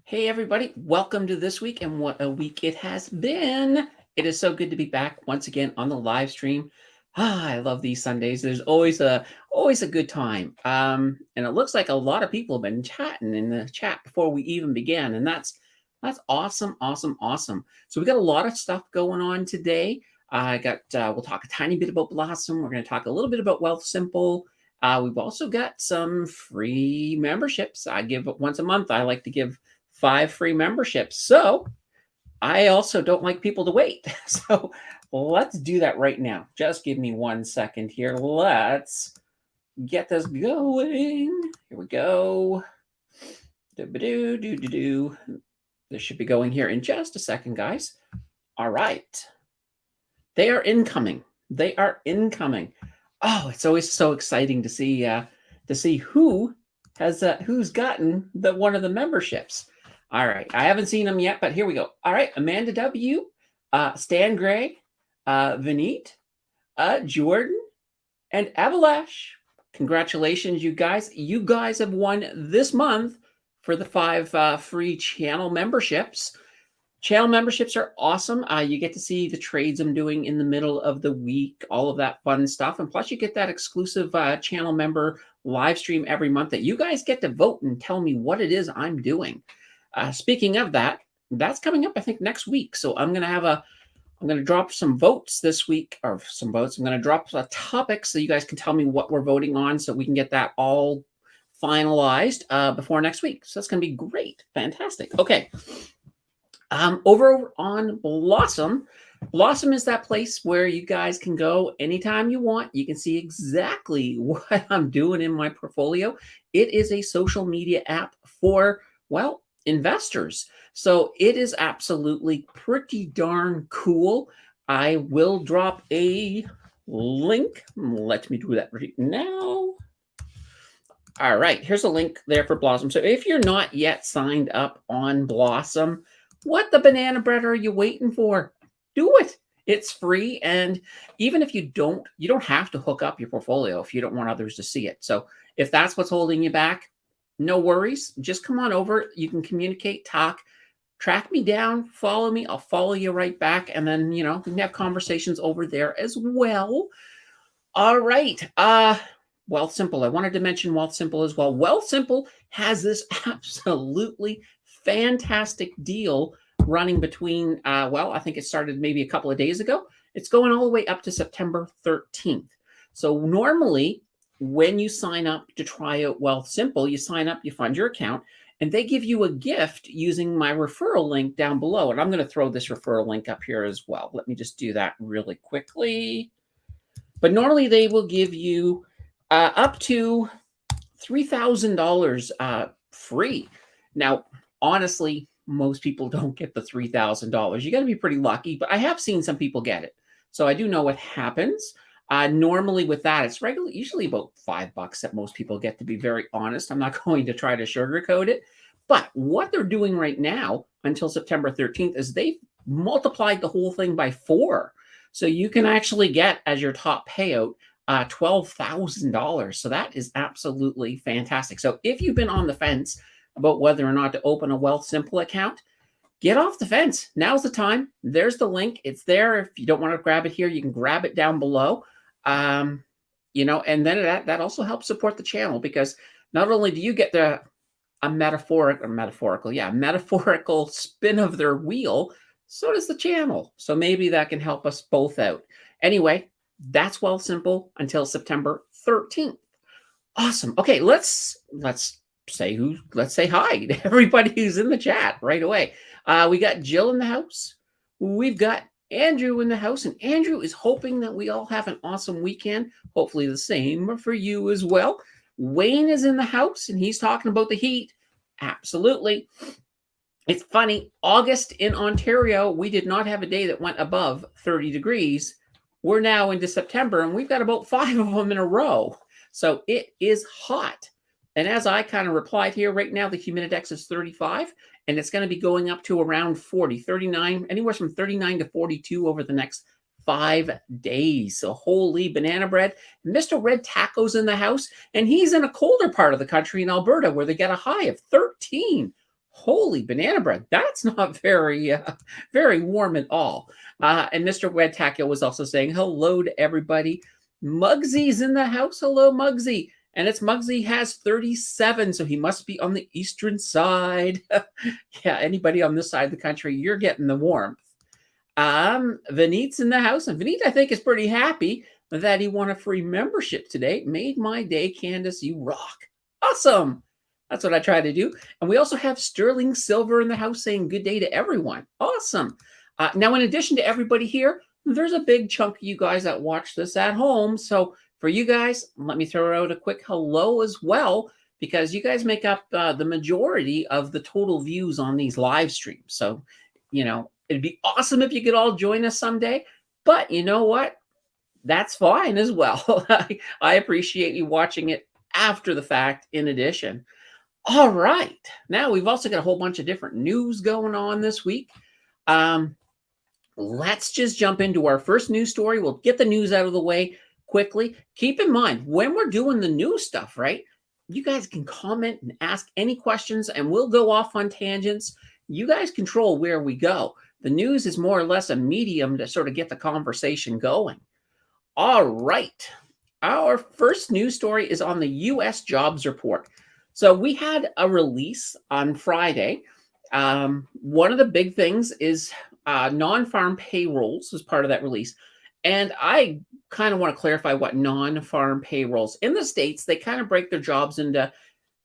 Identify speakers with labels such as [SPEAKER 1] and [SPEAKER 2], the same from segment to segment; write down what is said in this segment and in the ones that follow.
[SPEAKER 1] Hey, everybody, welcome to this week, and what a week it has been. It is so good to be back once again on the live stream. I love these Sundays. There's always a good time. And it looks like a lot of people have been chatting in the chat before we even began, and that's awesome, awesome, awesome. So we got a lot of stuff going on today. We'll talk a tiny bit about Blossom. We're going to talk a little bit about Wealth Simple. We've also got some free memberships. I give once a month. I like to give 5 free memberships. So I also don't like people to wait. So let's do that right now. Just give me 1 second here. Let's get this going. Here we go. Do-ba-do. This should be going here in just a second, guys. All right. They are incoming. They are incoming. Oh, it's always so exciting to see who's gotten one of the memberships. All right, I haven't seen them yet, but here we go. All right, Amanda W, Stan Gray, Vineet, Jordan, and Avalash. Congratulations, you guys. You guys have won this month for the 5 free channel memberships. Channel memberships are awesome. You get to see the trades I'm doing in the middle of the week, all of that fun stuff. And plus you get that exclusive channel member live stream every month that you guys get to vote and tell me what it is I'm doing. Speaking of that, that's coming up, I think, next week. So I'm going to drop some votes this week, or some votes. I'm going to drop a topic so you guys can tell me what we're voting on so we can get that all finalized before next week. So that's going to be great. Fantastic. Okay. Over on Blossom. Blossom is that place where you guys can go anytime you want. You can see exactly what I'm doing in my portfolio. It is a social media app for, well, investors. So it is absolutely pretty darn cool. I will drop a link. Let me do that right now. All right, here's a link there for Blossom. So if you're not yet signed up on Blossom, what the banana bread are you waiting for? Do it. It's free. And even if you don't have to hook up your portfolio if you don't want others to see it. So if that's what's holding you back, no worries. Just come on over. You can communicate, talk, track me down, follow me. I'll follow you right back. And then, we can have conversations over there as well. All right. Wealth Simple. I wanted to mention Wealth Simple as well. Wealth Simple has this absolutely fantastic deal running between, I think it started maybe a couple of days ago. It's going all the way up to September 13th. So normally when you sign up to try out Wealth Simple, you sign up, you fund your account, and they give you a gift using my referral link down below. And I'm going to throw this referral link up here as well. Let me just do that really quickly. But normally they will give you up to $3,000 free. Now, honestly, most people don't get the $3,000. You got to be pretty lucky, but I have seen some people get it. So I do know what happens. Normally with that, it's usually about $5 that most people get, to be very honest. I'm not going to try to sugarcoat it. But what they're doing right now until September 13th is they've multiplied the whole thing by 4. So you can actually get, as your top payout, $12,000. So that is absolutely fantastic. So if you've been on the fence about whether or not to open a Wealth Simple account, get off the fence. Now's the time. There's the link. It's there. If you don't want to grab it here, you can grab it down below. And then that also helps support the channel, because not only do you get a metaphorical spin of their wheel, so does the channel. So maybe that can help us both out. Anyway, that's Wealth Simple until September 13th. Awesome. Okay, let's say hi to everybody who's in the chat right away. We got Jill in the house. We've got Andrew in the house, and Andrew is hoping that we all have an awesome weekend. Hopefully the same for you as well. Wayne is in the house, and he's talking about the heat. Absolutely. It's funny, August in Ontario, we did not have a day that went above 30 degrees. We're now into September, and we've got about 5 of them in a row. So it is hot. And as I kind of replied here, right now the humididex is 35, and it's going to be going up to around 40, 39, anywhere from 39 to 42 over the next 5 days. So holy banana bread. Mr. Red Taco's in the house, and he's in a colder part of the country in Alberta where they get a high of 13. Holy banana bread. That's not very, very warm at all. And Mr. Wedtackle was also saying hello to everybody. Muggsy's in the house. Hello, Muggsy. And it's Muggsy has 37, so he must be on the eastern side. Yeah, anybody on this side of the country, you're getting the warmth. Vineet's in the house, and Vineet, I think, is pretty happy that he won a free membership today. Made my day, Candace. You rock. Awesome. That's what I try to do. And we also have Sterling Silver in the house saying good day to everyone. Awesome. Now, in addition to everybody here, there's a big chunk of you guys that watch this at home. So for you guys, let me throw out a quick hello as well, because you guys make up the majority of the total views on these live streams. So, it'd be awesome if you could all join us someday. But you know what? That's fine as well. I appreciate you watching it after the fact in addition. All right. Now, we've also got a whole bunch of different news going on this week. Let's just jump into our first news story. We'll get the news out of the way quickly. Keep in mind, when we're doing the news stuff, right, you guys can comment and ask any questions, and we'll go off on tangents. You guys control where we go. The news is more or less a medium to sort of get the conversation going. All right. Our first news story is on the U.S. jobs report. So we had a release on Friday. One of the big things is non-farm payrolls as part of that release. And I kind of want to clarify what non-farm payrolls. In the States, they kind of break their jobs into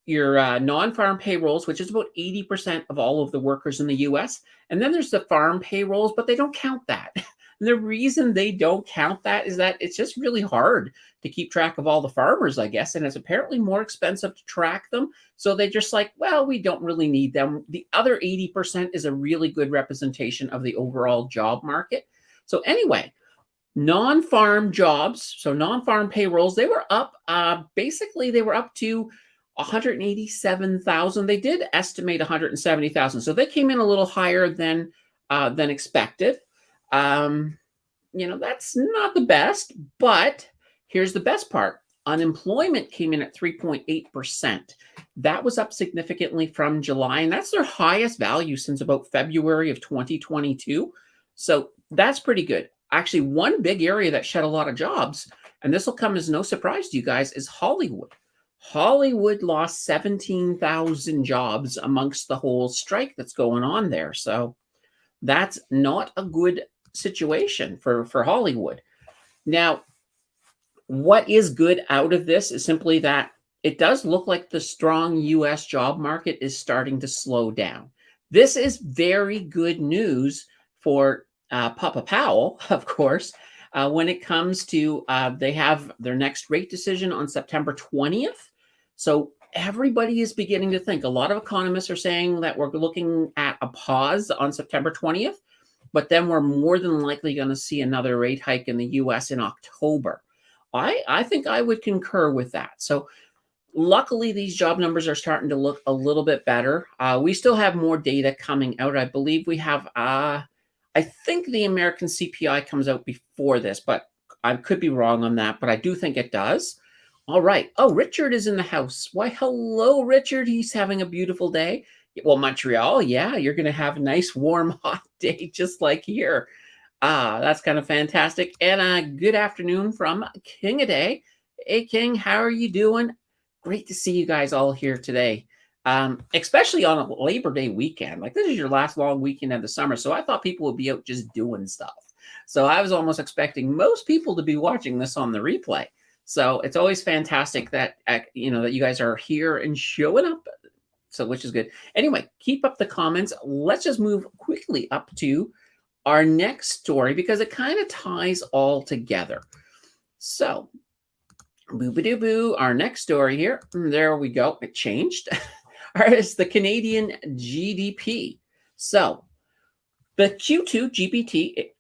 [SPEAKER 1] your non-farm payrolls, which is about 80% of all of the workers in the U.S. And then there's the farm payrolls, but they don't count that. And the reason they don't count that is that it's just really hard to keep track of all the farmers, I guess. And it's apparently more expensive to track them. So they're just like, well, we don't really need them. The other 80% is a really good representation of the overall job market. So anyway, non-farm jobs, so non-farm payrolls, they were up. Basically, they were up to 187,000. They did estimate 170,000. So they came in a little higher than expected. That's not the best, but here's the best part. Unemployment came in at 3.8%. That was up significantly from July, and that's their highest value since about February of 2022. So that's pretty good. Actually, one big area that shed a lot of jobs, and this will come as no surprise to you guys, is Hollywood. Hollywood lost 17,000 jobs amongst the whole strike that's going on there. So that's not a good situation for Hollywood. Now, what is good out of this is simply that it does look like the strong U.S. job market is starting to slow down. This is very good news for Papa Powell, of course, when it comes to they have their next rate decision on September 20th. So everybody is beginning to think. A lot of economists are saying that we're looking at a pause on September 20th, but then we're more than likely going to see another rate hike in the U.S. in October. I think I would concur with that. So luckily, these job numbers are starting to look a little bit better. We still have more data coming out. I believe we have, I think the American CPI comes out before this, but I could be wrong on that, but I do think it does. All right. Oh, Richard is in the house. Why, hello, Richard. He's having a beautiful day. Well, Montreal, yeah, you're going to have a nice, warm, hot day just like here. That's kind of fantastic. And good afternoon from King-a-Day. Hey, King, how are you doing? Great to see you guys all here today, especially on a Labor Day weekend. Like, this is your last long weekend of the summer, so I thought people would be out just doing stuff. So I was almost expecting most people to be watching this on the replay. So it's always fantastic that, that you guys are here and showing up, so which is good. Anyway, keep up the comments. Let's just move quickly up to our next story because it kind of ties all together. So, boo-ba-doo-boo, our next story here. There we go. It changed. It's the Canadian GDP. So, the Q2 GPT.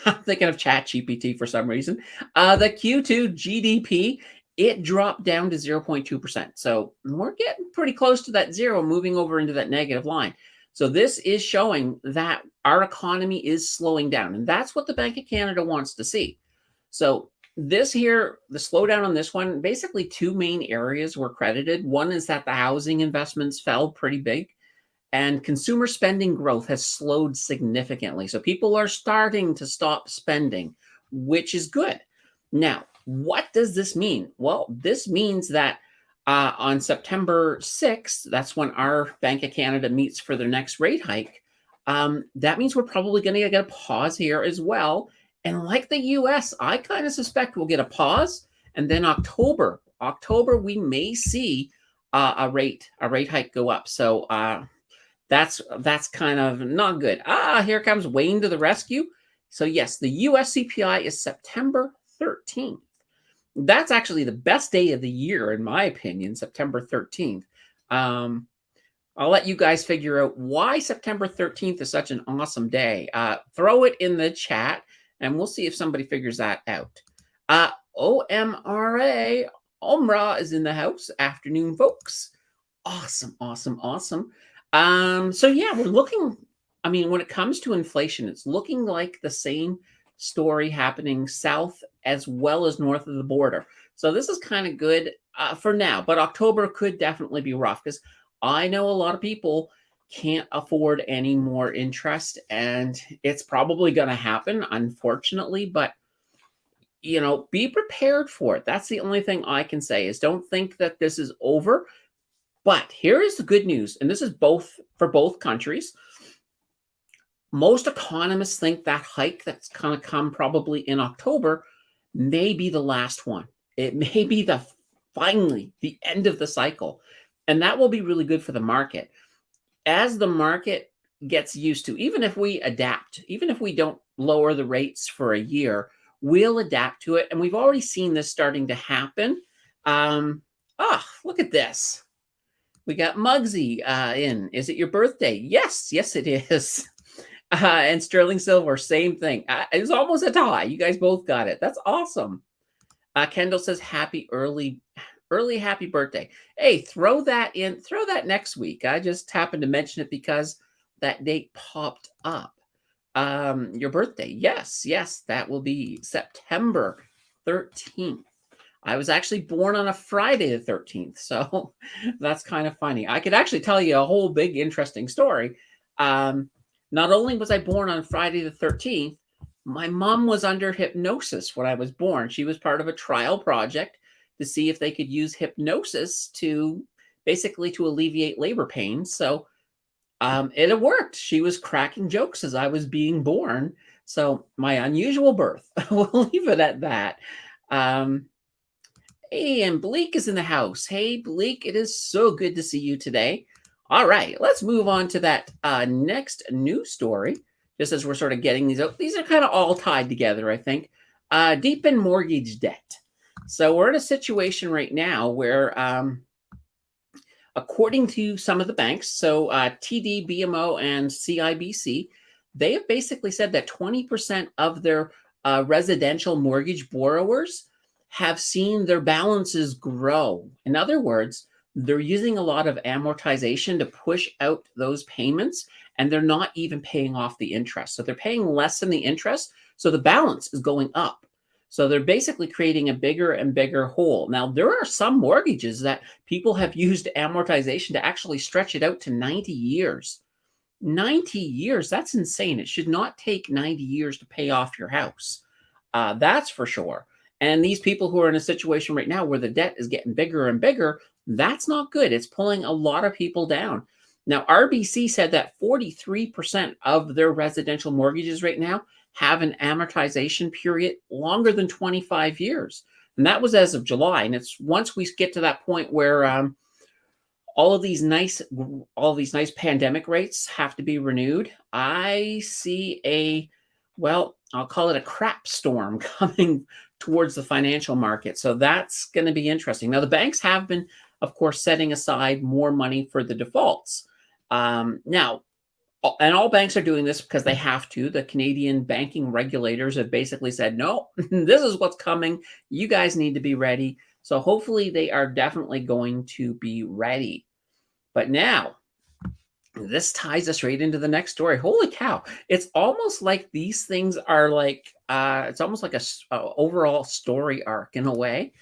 [SPEAKER 1] I'm thinking of Chat GPT for some reason. The Q2 GDP, it dropped down to 0.2%. So we're getting pretty close to that zero, moving over into that negative line. So this is showing that our economy is slowing down. And that's what the Bank of Canada wants to see. So this here, the slowdown on this one, basically two main areas were credited. One is that the housing investments fell pretty big. and consumer spending growth has slowed significantly. So people are starting to stop spending, which is good. Now, what does this mean? Well, this means that on September 6th, that's when our Bank of Canada meets for their next rate hike. That means we're probably going to get a pause here as well. And like the US, I kind of suspect we'll get a pause. And then October, we may see a rate hike go up. So that's kind of not good. Here comes Wayne to the rescue. So yes, the US CPI is September 13th. That's actually the best day of the year, in my opinion, September 13th. I'll let you guys figure out why September 13th is such an awesome day. Throw it in the chat, and we'll see if somebody figures that out. OMRA, Omra is in the house. Afternoon, folks. Awesome. So yeah, we're looking, when it comes to inflation, it's looking like the same story happening south as well as north of the border. So this is kind of good for now, but October could definitely be rough because I know a lot of people can't afford any more interest, and it's probably going to happen, unfortunately, but be prepared for it. That's the only thing I can say is don't think that this is over. But here is the good news, and this is for both countries. Most economists think that hike that's going to come probably in October may be the last one. It may be finally the end of the cycle. And that will be really good for the market. As the market gets used to, even if we adapt, even if we don't lower the rates for a year, we'll adapt to it. And we've already seen this starting to happen. Look at this. We got Muggsy in. Is it your birthday? Yes, it is. And Sterling Silver, same thing. It was almost a tie. You guys both got it. That's awesome. Kendall says early happy birthday. Hey, throw that next week. I just happened to mention it because that date popped up. Your birthday. Yes, that will be September 13th. I was actually born on a Friday the 13th, so that's kind of funny. I could actually tell you a whole big interesting story. Not only was I born on Friday the 13th, my mom was under hypnosis when I was born. She was part of a trial project to see if they could use hypnosis to alleviate labor pains. So it worked. She was cracking jokes as I was being born. So my unusual birth. We'll leave it at that. Hey, and Bleak is in the house. Hey, Bleak, it is so good to see you today. All right, let's move on to that next news story, just as we're sort of getting these out. These are kind of all tied together, I think. Deep in mortgage debt. So we're in a situation right now where, according to some of the banks, so TD, BMO, and CIBC, they have basically said that 20% of their residential mortgage borrowers have seen their balances grow. In other words, they're using a lot of amortization to push out those payments, and they're not even paying off the interest. So they're paying less than the interest, so the balance is going up. So they're basically creating a bigger and bigger hole. Now, there are some mortgages that people have used amortization to actually stretch it out to 90 years. 90 years, that's insane. It should not take 90 years to pay off your house. That's for sure. And these people who are in a situation right now where the debt is getting bigger and bigger, that's not good. It's pulling a lot of people down. Now, RBC said that 43% of their residential mortgages right now have an amortization period longer than 25 years. And that was as of July. And it's once we get to that point where all of these nice pandemic rates have to be renewed, I see I'll call it a crap storm coming towards the financial market. So that's going to be interesting. Now, the banks have been, of course, setting aside more money for the defaults. Now, and all banks are doing this because they have to. The Canadian banking regulators have basically said, no, this is what's coming. You guys need to be ready. So hopefully they are definitely going to be ready. But now, this ties us right into the next story. Holy cow. It's almost like these things are like, it's almost like a overall story arc in a way.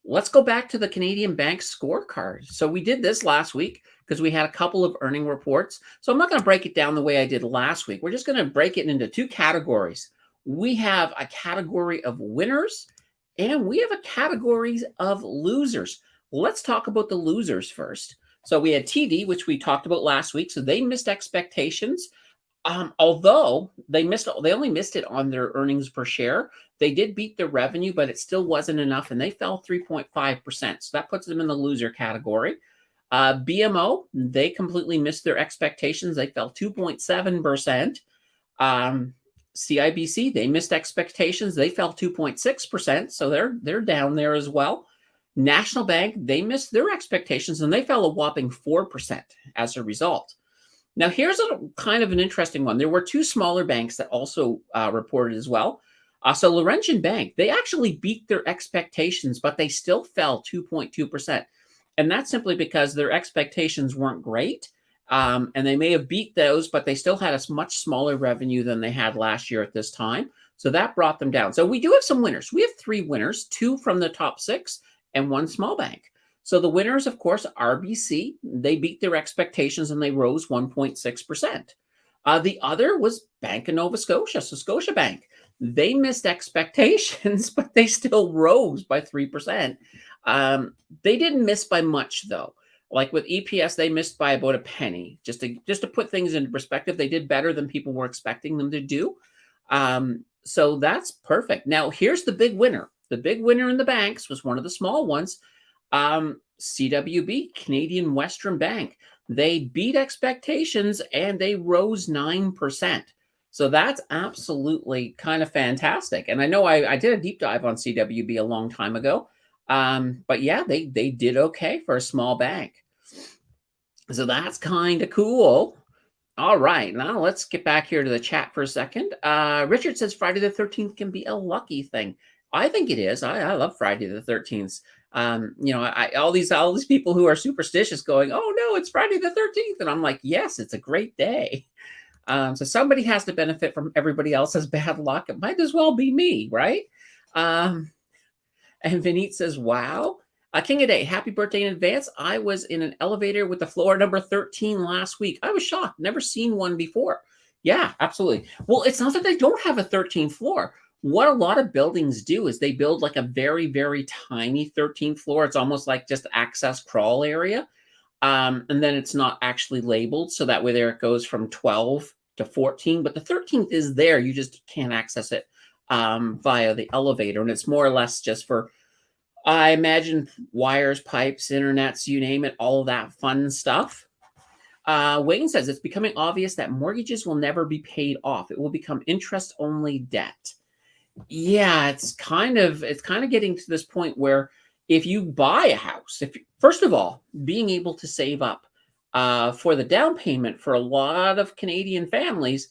[SPEAKER 1] Let's go back to the Canadian Bank scorecard. So we did this last week because we had a couple of earning reports. So I'm not going to break it down the way I did last week. We're just going to break it into two categories. We have a category of winners and we have a category of losers. Let's talk about the losers first. So we had TD, which we talked about last week. So they missed expectations. Although they only missed it on their earnings per share. They did beat their revenue, but it still wasn't enough, and they fell 3.5%. So that puts them in the loser category. BMO, they completely missed their expectations. They fell 2.7%. CIBC, they missed expectations. They fell 2.6%. So they're down there as well. National Bank, they missed their expectations, and they fell a whopping 4% as a result. Now, here's a kind of an interesting one. There were two smaller banks that also reported as well. So Laurentian Bank, they actually beat their expectations, but they still fell 2.2%. And that's simply because their expectations weren't great. And they may have beat those, but they still had a much smaller revenue than they had last year at this time. So that brought them down. So we do have some winners. We have three winners, two from the top six and one small bank. So the winners, of course, RBC, they beat their expectations and they rose 1.6%. The other was Bank of Nova Scotia, so Scotiabank. They missed expectations, but they still rose by 3%. They didn't miss by much, though. Like with EPS, they missed by about a penny. Just to put things into perspective, they did better than people were expecting them to do. So that's perfect. Now, here's the big winner. The big winner in the banks was one of the small ones. CWB, Canadian Western Bank, they beat expectations and they rose 9%. So that's absolutely kind of fantastic. And I know I did a deep dive on CWB a long time ago. But yeah, they did okay for a small bank. So that's kind of cool. All right, now let's get back here to the chat for a second. Richard says Friday the 13th can be a lucky thing. I think it is. I love Friday the 13th. All these people who are superstitious going, oh no, it's Friday the 13th. And I'm like, yes, it's a great day. So somebody has to benefit from everybody else's bad luck. It might as well be me, right? And Vineet says, wow. King of Day, happy birthday in advance. I was in an elevator with the floor number 13 last week. I was shocked. Never seen one before. Yeah, absolutely. Well, it's not that they don't have a 13th floor. What a lot of buildings do is they build like a very, very tiny 13th floor. It's almost like just access crawl area. And then it's not actually labeled. So that way there it goes from 12 to 14. But the 13th is there. You just can't access it via the elevator. And it's more or less just for, I imagine, wires, pipes, internets, you name it, all of that fun stuff. Wayne says it's becoming obvious that mortgages will never be paid off. It will become interest-only debt. Yeah, it's kind of getting to this point where if you buy a house, first of all, being able to save up for the down payment for a lot of Canadian families,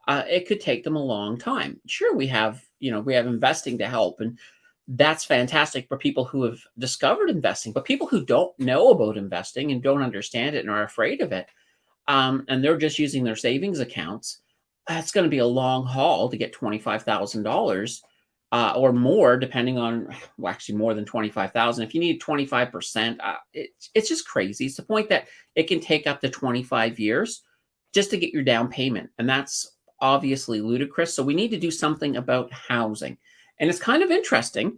[SPEAKER 1] it could take them a long time. Sure, we have investing to help, and that's fantastic for people who have discovered investing, but people who don't know about investing and don't understand it and are afraid of it, and they're just using their savings accounts, it's going to be a long haul to get $25,000 or more, depending on, well, actually more than 25,000. If you need 25%, it's just crazy. It's the point that it can take up to 25 years just to get your down payment. And that's obviously ludicrous. So we need to do something about housing. And it's kind of interesting.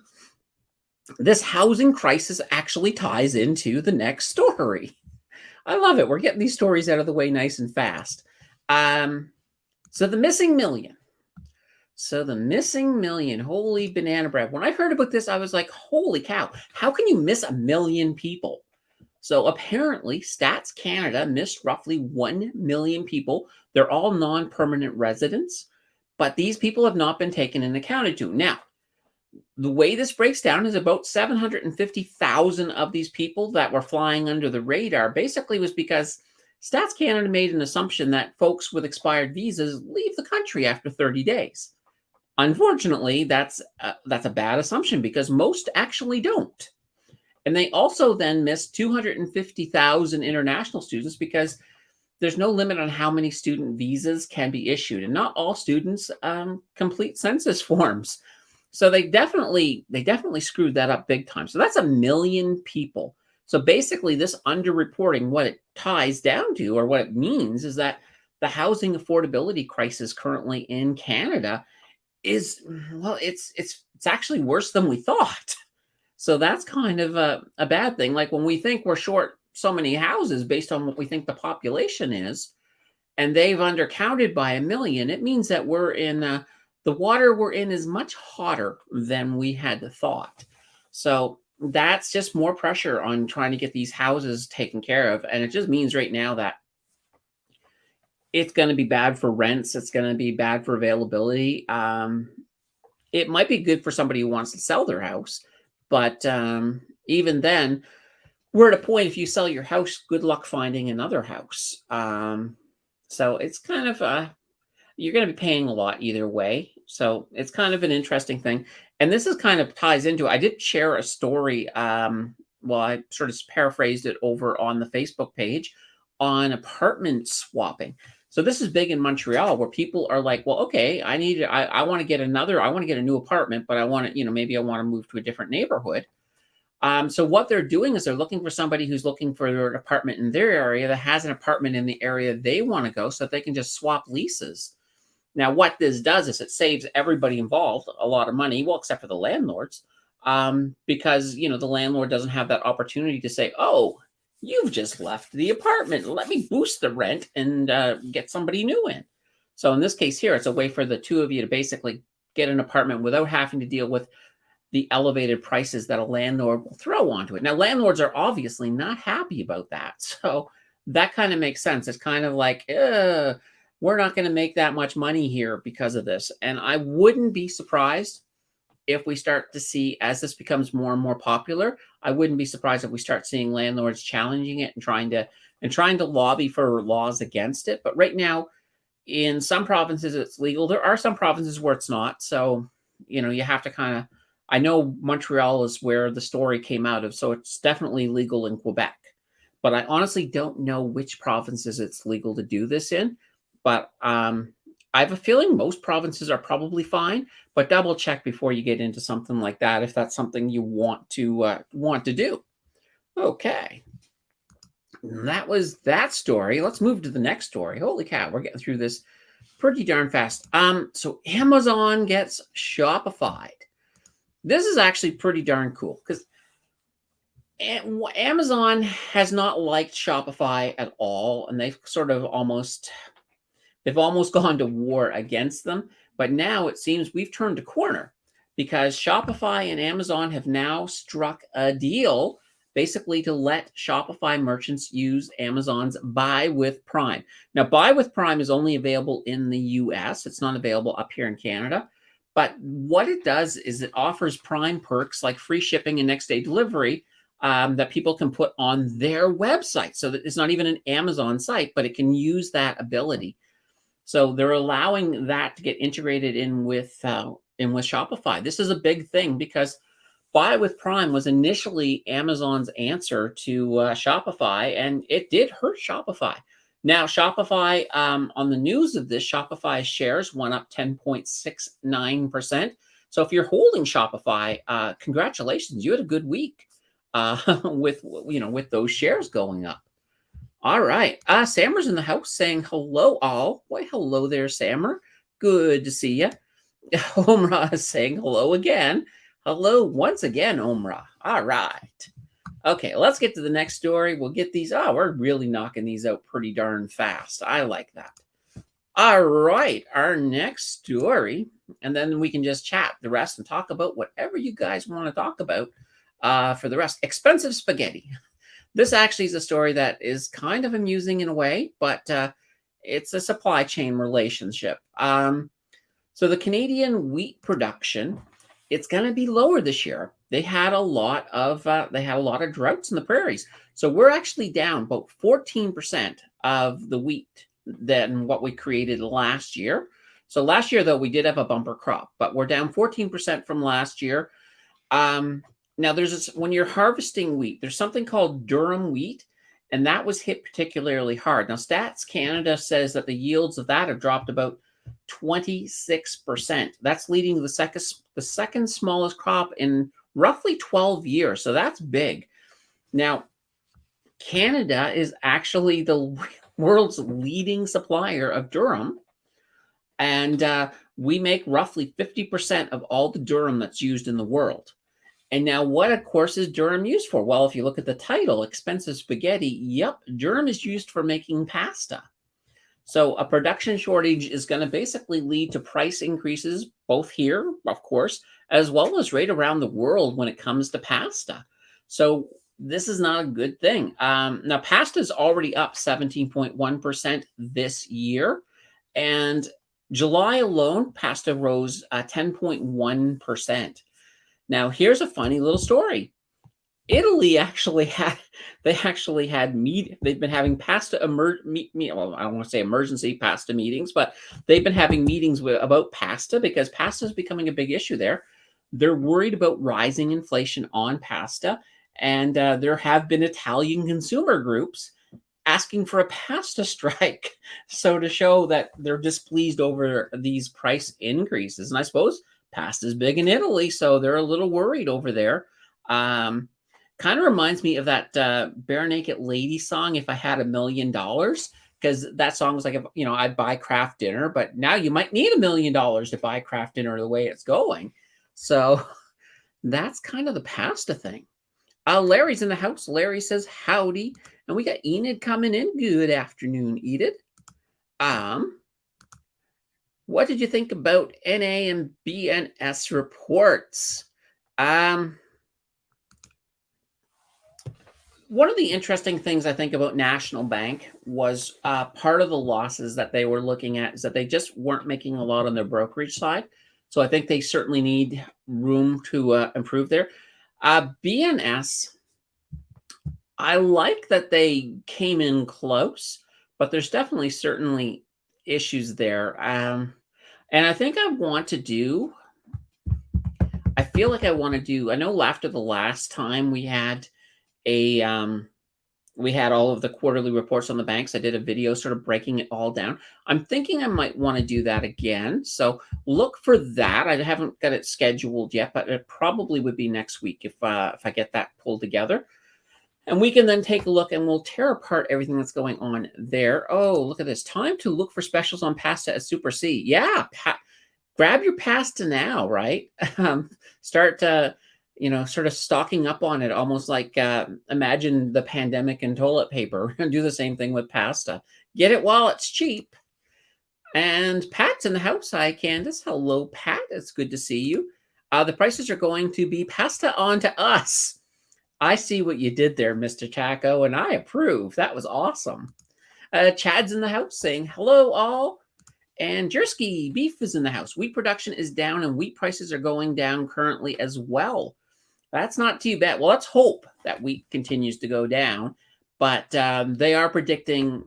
[SPEAKER 1] This housing crisis actually ties into the next story. I love it. We're getting these stories out of the way nice and fast. So the missing million. Holy banana bread. When I heard about this, I was like, holy cow. How can you miss 1 million people? So apparently, Stats Canada missed roughly 1 million people. They're all non-permanent residents, but these people have not been taken into account to. Now, the way this breaks down is about 750,000 of these people that were flying under the radar basically was because Stats Canada made an assumption that folks with expired visas leave the country after 30 days. Unfortunately, that's a bad assumption because most actually don't. And they also then missed 250,000 international students because there's no limit on how many student visas can be issued. And not all students complete census forms. So they definitely screwed that up big time. So that's 1 million people. So basically, this underreporting, what it ties down to, or what it means, is that the housing affordability crisis currently in Canada is, well, it's actually worse than we thought. So that's kind of a bad thing. Like when we think we're short so many houses based on what we think the population is, and they've undercounted by 1 million, it means that we're in the water we're in is much hotter than we had thought. So that's just more pressure on trying to get these houses taken care of. And it just means right now that it's going to be bad for rents. It's going to be bad for availability. It might be good for somebody who wants to sell their house, but even then, we're at a point, if you sell your house, good luck finding another house. So it's kind of you're going to be paying a lot either way. So it's kind of an interesting thing. And this is kind of ties into it. I did share a story. Well, I sort of paraphrased it over on the Facebook page on apartment swapping. So this is big in Montreal, where people are like, well, okay, I want to get a new apartment, but I want to, maybe I want to move to a different neighborhood. So what they're doing is they're looking for somebody who's looking for an apartment in their area that has an apartment in the area they want to go, so that they can just swap leases. Now, what this does is it saves everybody involved a lot of money, well, except for the landlords, because, the landlord doesn't have that opportunity to say, oh, you've just left the apartment. Let me boost the rent and get somebody new in. So in this case here, it's a way for the two of you to basically get an apartment without having to deal with the elevated prices that a landlord will throw onto it. Now, landlords are obviously not happy about that. So that kind of makes sense. It's kind of like, we're not going to make that much money here because of this. And I wouldn't be surprised if we start to see, as this becomes more and more popular, I wouldn't be surprised if we start seeing landlords challenging it and trying to lobby for laws against it. But right now, in some provinces, it's legal. There are some provinces where it's not. So, you have to kind of, I know Montreal is where the story came out of, so it's definitely legal in Quebec. But I honestly don't know which provinces it's legal to do this in. But I have a feeling most provinces are probably fine. But double check before you get into something like that, if that's something you want to do. Okay, that was that story. Let's move to the next story. Holy cow, we're getting through this pretty darn fast. So Amazon gets Shopify. This is actually pretty darn cool because Amazon has not liked Shopify at all, and they've almost gone to war against them. But now it seems we've turned a corner, because Shopify and Amazon have now struck a deal basically to let Shopify merchants use Amazon's Buy with Prime. Now, Buy with Prime is only available in the US. It's not available up here in Canada. But what it does is it offers Prime perks like free shipping and next day delivery that people can put on their website. So that it's not even an Amazon site, but it can use that ability. So they're allowing that to get integrated in with Shopify. This is a big thing because Buy with Prime was initially Amazon's answer to Shopify, and it did hurt Shopify. Now, Shopify, on the news of this, Shopify shares went up 10.69%. So if you're holding Shopify, congratulations, you had a good week with those shares going up. All right, Sammer's in the house saying hello, all. Why, hello there, Sammer. Good to see you. Omra is saying hello again. Hello once again, Omra. All right. Okay, let's get to the next story. We'll get these. Oh, we're really knocking these out pretty darn fast. I like that. All right, our next story, and then we can just chat the rest and talk about whatever you guys want to talk about for the rest. Expensive spaghetti. This actually is a story that is kind of amusing in a way, but it's a supply chain relationship. So the Canadian wheat production, it's going to be lower this year. They had a lot of droughts in the prairies. So we're actually down about 14% of the wheat than what we created last year. So last year, though, we did have a bumper crop, but we're down 14% from last year. Now, when you're harvesting wheat, there's something called durum wheat, and that was hit particularly hard. Now, Stats Canada says that the yields of that have dropped about 26%. That's leading to the second smallest crop in roughly 12 years. So that's big. Now, Canada is actually the world's leading supplier of durum, and we make roughly 50% of all the durum that's used in the world. And now, what, of course, is durum used for? Well, if you look at the title, expensive spaghetti, yep, durum is used for making pasta. So a production shortage is going to basically lead to price increases, both here, of course, as well as right around the world when it comes to pasta. So this is not a good thing. Now, pasta is already up 17.1% this year. And July alone, pasta rose 10.1%. Now, here's a funny little story. Italy actually had they've been having pasta well, I don't want to say emergency pasta meetings, but they've been having meetings about pasta because pasta is becoming a big issue there. They're worried about rising inflation on pasta, and there have been Italian consumer groups asking for a pasta strike, so to show that they're displeased over these price increases. And I suppose pasta is big in Italy, so they're a little worried over there. Kind of reminds me of that Bare Naked Lady song, If I Had $1,000,000, because that song was like, I'd buy Kraft dinner, but now you might need $1,000,000 to buy Kraft dinner the way it's going. So that's kind of the pasta thing. Larry's in the house. Larry says howdy. And we got Enid coming in. Good afternoon, Enid. What did you think about NA and BNS reports? One of the interesting things I think about National Bank was part of the losses that they were looking at is that they just weren't making a lot on their brokerage side. So I think they certainly need room to improve there. BNS, I like that they came in close, but there's certainly issues there. And I think I feel like I want to do, I know after the last time we had all of the quarterly reports on the banks. I did a video sort of breaking it all down. I'm thinking I might want to do that again. So look for that. I haven't got it scheduled yet, but it probably would be next week if I get that pulled together. And we can then take a look and we'll tear apart everything that's going on there. Oh, look at this. Time to look for specials on pasta at Super C. Yeah, grab your pasta now, right? Start sort of stocking up on it, almost like imagine the pandemic and toilet paper. We're going to do the same thing with pasta. Get it while it's cheap. And Pat's in the house. Hi, Candace. Hello, Pat. It's good to see you. The prices are going to be pasta on to us. I see what you did there, Mr. Taco, and I approve. That was awesome. Chad's in the house saying, hello, all. And Jersky Beef is in the house. Wheat production is down, and wheat prices are going down currently as well. That's not too bad. Well, let's hope that wheat continues to go down. But they are predicting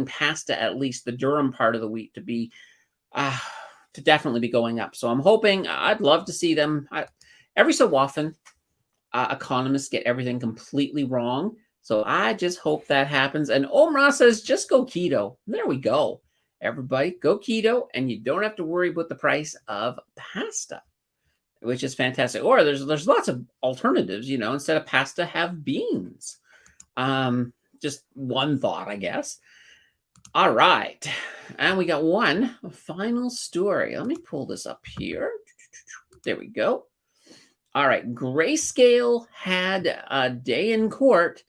[SPEAKER 1] pasta, at least the durum part of the wheat, to definitely be going up. So I'm hoping. I'd love to see them. Every so often, economists get everything completely wrong. So I just hope that happens. And Omra says, just go keto. There we go. Everybody, go keto, and you don't have to worry about the price of pasta, which is fantastic. Or there's lots of alternatives, instead of pasta, have beans. Just one thought, I guess. All right. And we got one final story. Let me pull this up here. There we go. All right. Grayscale had a day in court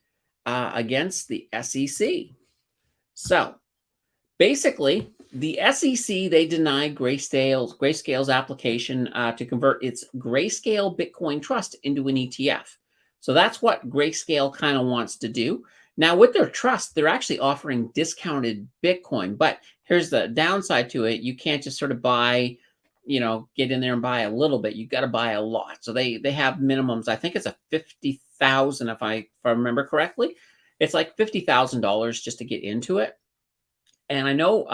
[SPEAKER 1] against the SEC. So basically, the SEC, they denied Grayscale's application to convert its Grayscale Bitcoin Trust into an ETF. So that's what Grayscale kind of wants to do. Now, with their trust, they're actually offering discounted Bitcoin. But here's the downside to it. You can't just sort of buy, get in there and buy a little bit. You've got to buy a lot. So they have minimums. I think it's a $50,000, if I remember correctly. It's like $50,000 just to get into it. And I know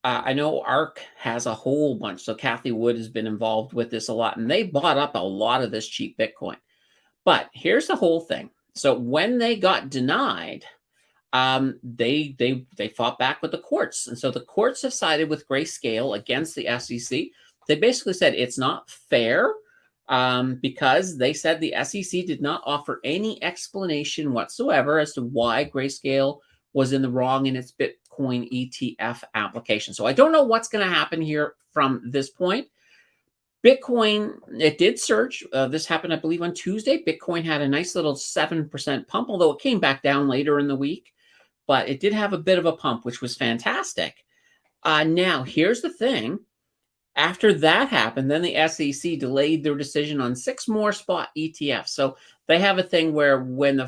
[SPEAKER 1] ARK has a whole bunch. So Kathy Wood has been involved with this a lot, and they bought up a lot of this cheap Bitcoin. But here's the whole thing. So when they got denied, They fought back with the courts, and so the courts have sided with Grayscale against the SEC. They basically said it's not fair because they said the SEC did not offer any explanation whatsoever as to why Grayscale was in the wrong in its Bitcoin ETF application. So I don't know what's going to happen here from this point. Bitcoin, it did surge. This happened, I believe, on Tuesday. Bitcoin had a nice little 7% pump, although it came back down later in the week. But it did have a bit of a pump, which was fantastic. Now, here's the thing. After that happened, then the SEC delayed their decision on 6 more spot ETFs. So they have a thing where when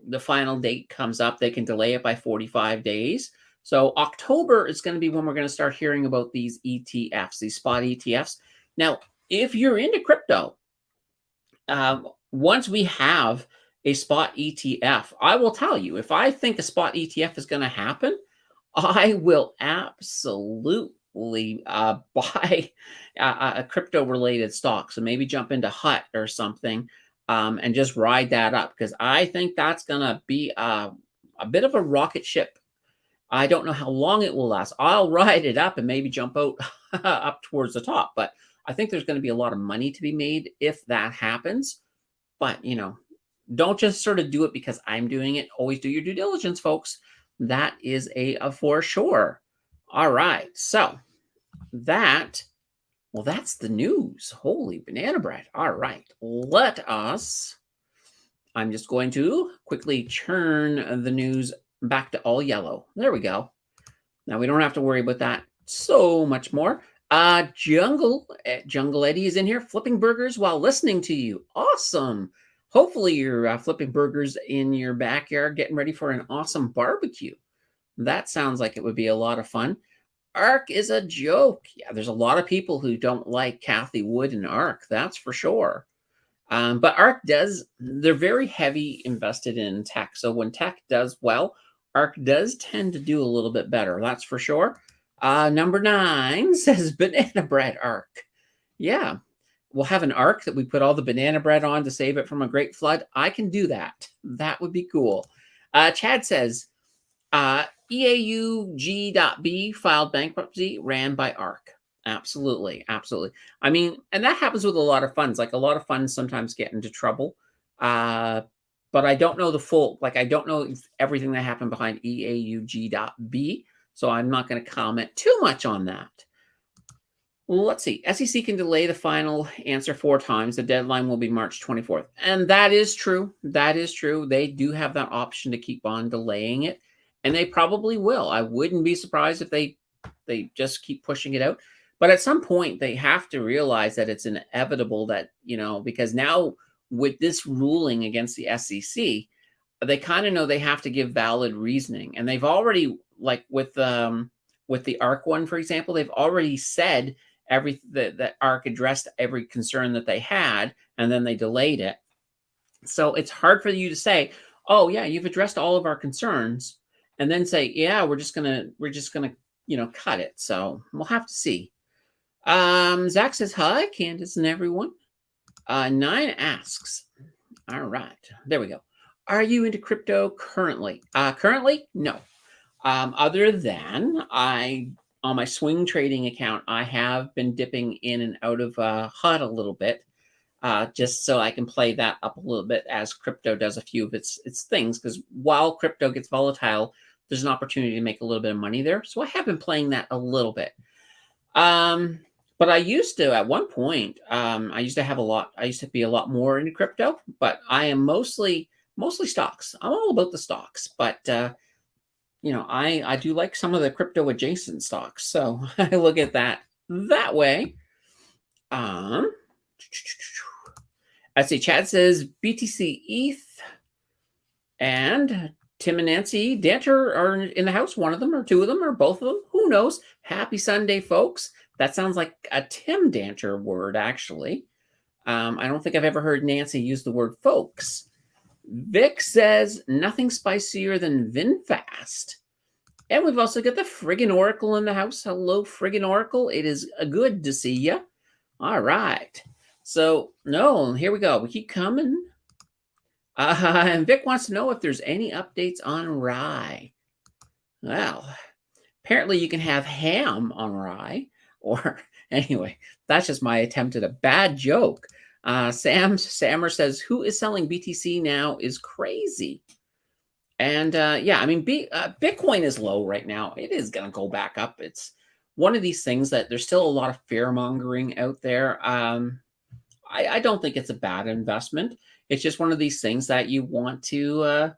[SPEAKER 1] the final date comes up, they can delay it by 45 days. So October is going to be when we're going to start hearing about these ETFs, these spot ETFs. Now, if you're into crypto, once we have a spot ETF, I will tell you, if I think a spot ETF is going to happen, I will absolutely buy a crypto-related stock. So maybe jump into HUT or something and just ride that up, because I think that's going to be a bit of a rocket ship. I don't know how long it will last. I'll ride it up and maybe jump out up towards the top. But I think there's going to be a lot of money to be made if that happens. But, don't just sort of do it because I'm doing it. Always do your due diligence, folks. That is a for sure. All right. So that's the news. Holy banana bread. All right. I'm just going to quickly churn the news back to all yellow. There we go. Now we don't have to worry about that so much more. Jungle Eddie is in here flipping burgers while listening to you. Awesome. Hopefully you're flipping burgers in your backyard, getting ready for an awesome barbecue. That sounds like it would be a lot of fun. Ark is a joke. Yeah, there's a lot of people who don't like Kathy Wood and Ark, that's for sure. But Ark they're very heavy invested in tech. So when tech does well, Ark does tend to do a little bit better, that's for sure. Number 9 says banana bread Ark. Yeah, we'll have an Ark that we put all the banana bread on to save it from a great flood. I can do that. That would be cool. Chad says, EAUG.B filed bankruptcy, ran by Ark. Absolutely. Absolutely. I mean, and that happens with a lot of funds. Like a lot of funds sometimes get into trouble. But I don't know I don't know everything that happened behind EAUG.B. So I'm not going to comment too much on that. Let's see. SEC can delay the final answer 4 times. The deadline will be March 24th. And that is true. That is true. They do have that option to keep on delaying it. And they probably will. I wouldn't be surprised if they just keep pushing it out. But at some point, they have to realize that it's inevitable that, because now with this ruling against the SEC, they kind of know they have to give valid reasoning. And they've already, like with the Ark one, for example, they've already said that Ark addressed every concern that they had, and then they delayed it. So it's hard for you to say, oh yeah, you've addressed all of our concerns, and then say, yeah, we're just gonna cut it. So we'll have to see. Zach says hi, Candace and everyone. 9 asks, all right, there we go. Are you into crypto currently? Currently, no. Other than on my swing trading account, I have been dipping in and out of HUD a little bit, just so I can play that up a little bit as crypto does a few of its things. Because while crypto gets volatile, there's an opportunity to make a little bit of money there. So I have been playing that a little bit. But I used to, at one point, I used to be a lot more into crypto, but I am mostly stocks. I'm all about the stocks, but I do like some of the crypto adjacent stocks. So I look at that way. Let's see. Chad says BTC ETH and Tim and Nancy Danter are in the house. One of them or 2 of them or both of them. Who knows? Happy Sunday, folks. That sounds like a Tim Danter word, actually. I don't think I've ever heard Nancy use the word folks. Vic says nothing spicier than VinFast. And we've also got the friggin' Oracle in the house. Hello, friggin' Oracle. It is good to see you. All right. So, no, here we go. We keep coming. And Vic wants to know if there's any updates on rye. Well, apparently you can have ham on rye, or anyway, that's just my attempt at a bad joke. Sammer says, "Who is selling BTC now is crazy." And yeah, I mean, Bitcoin is low right now. It is going to go back up. It's one of these things that there's still a lot of fear mongering out there. I don't think it's a bad investment. It's just one of these things that you want to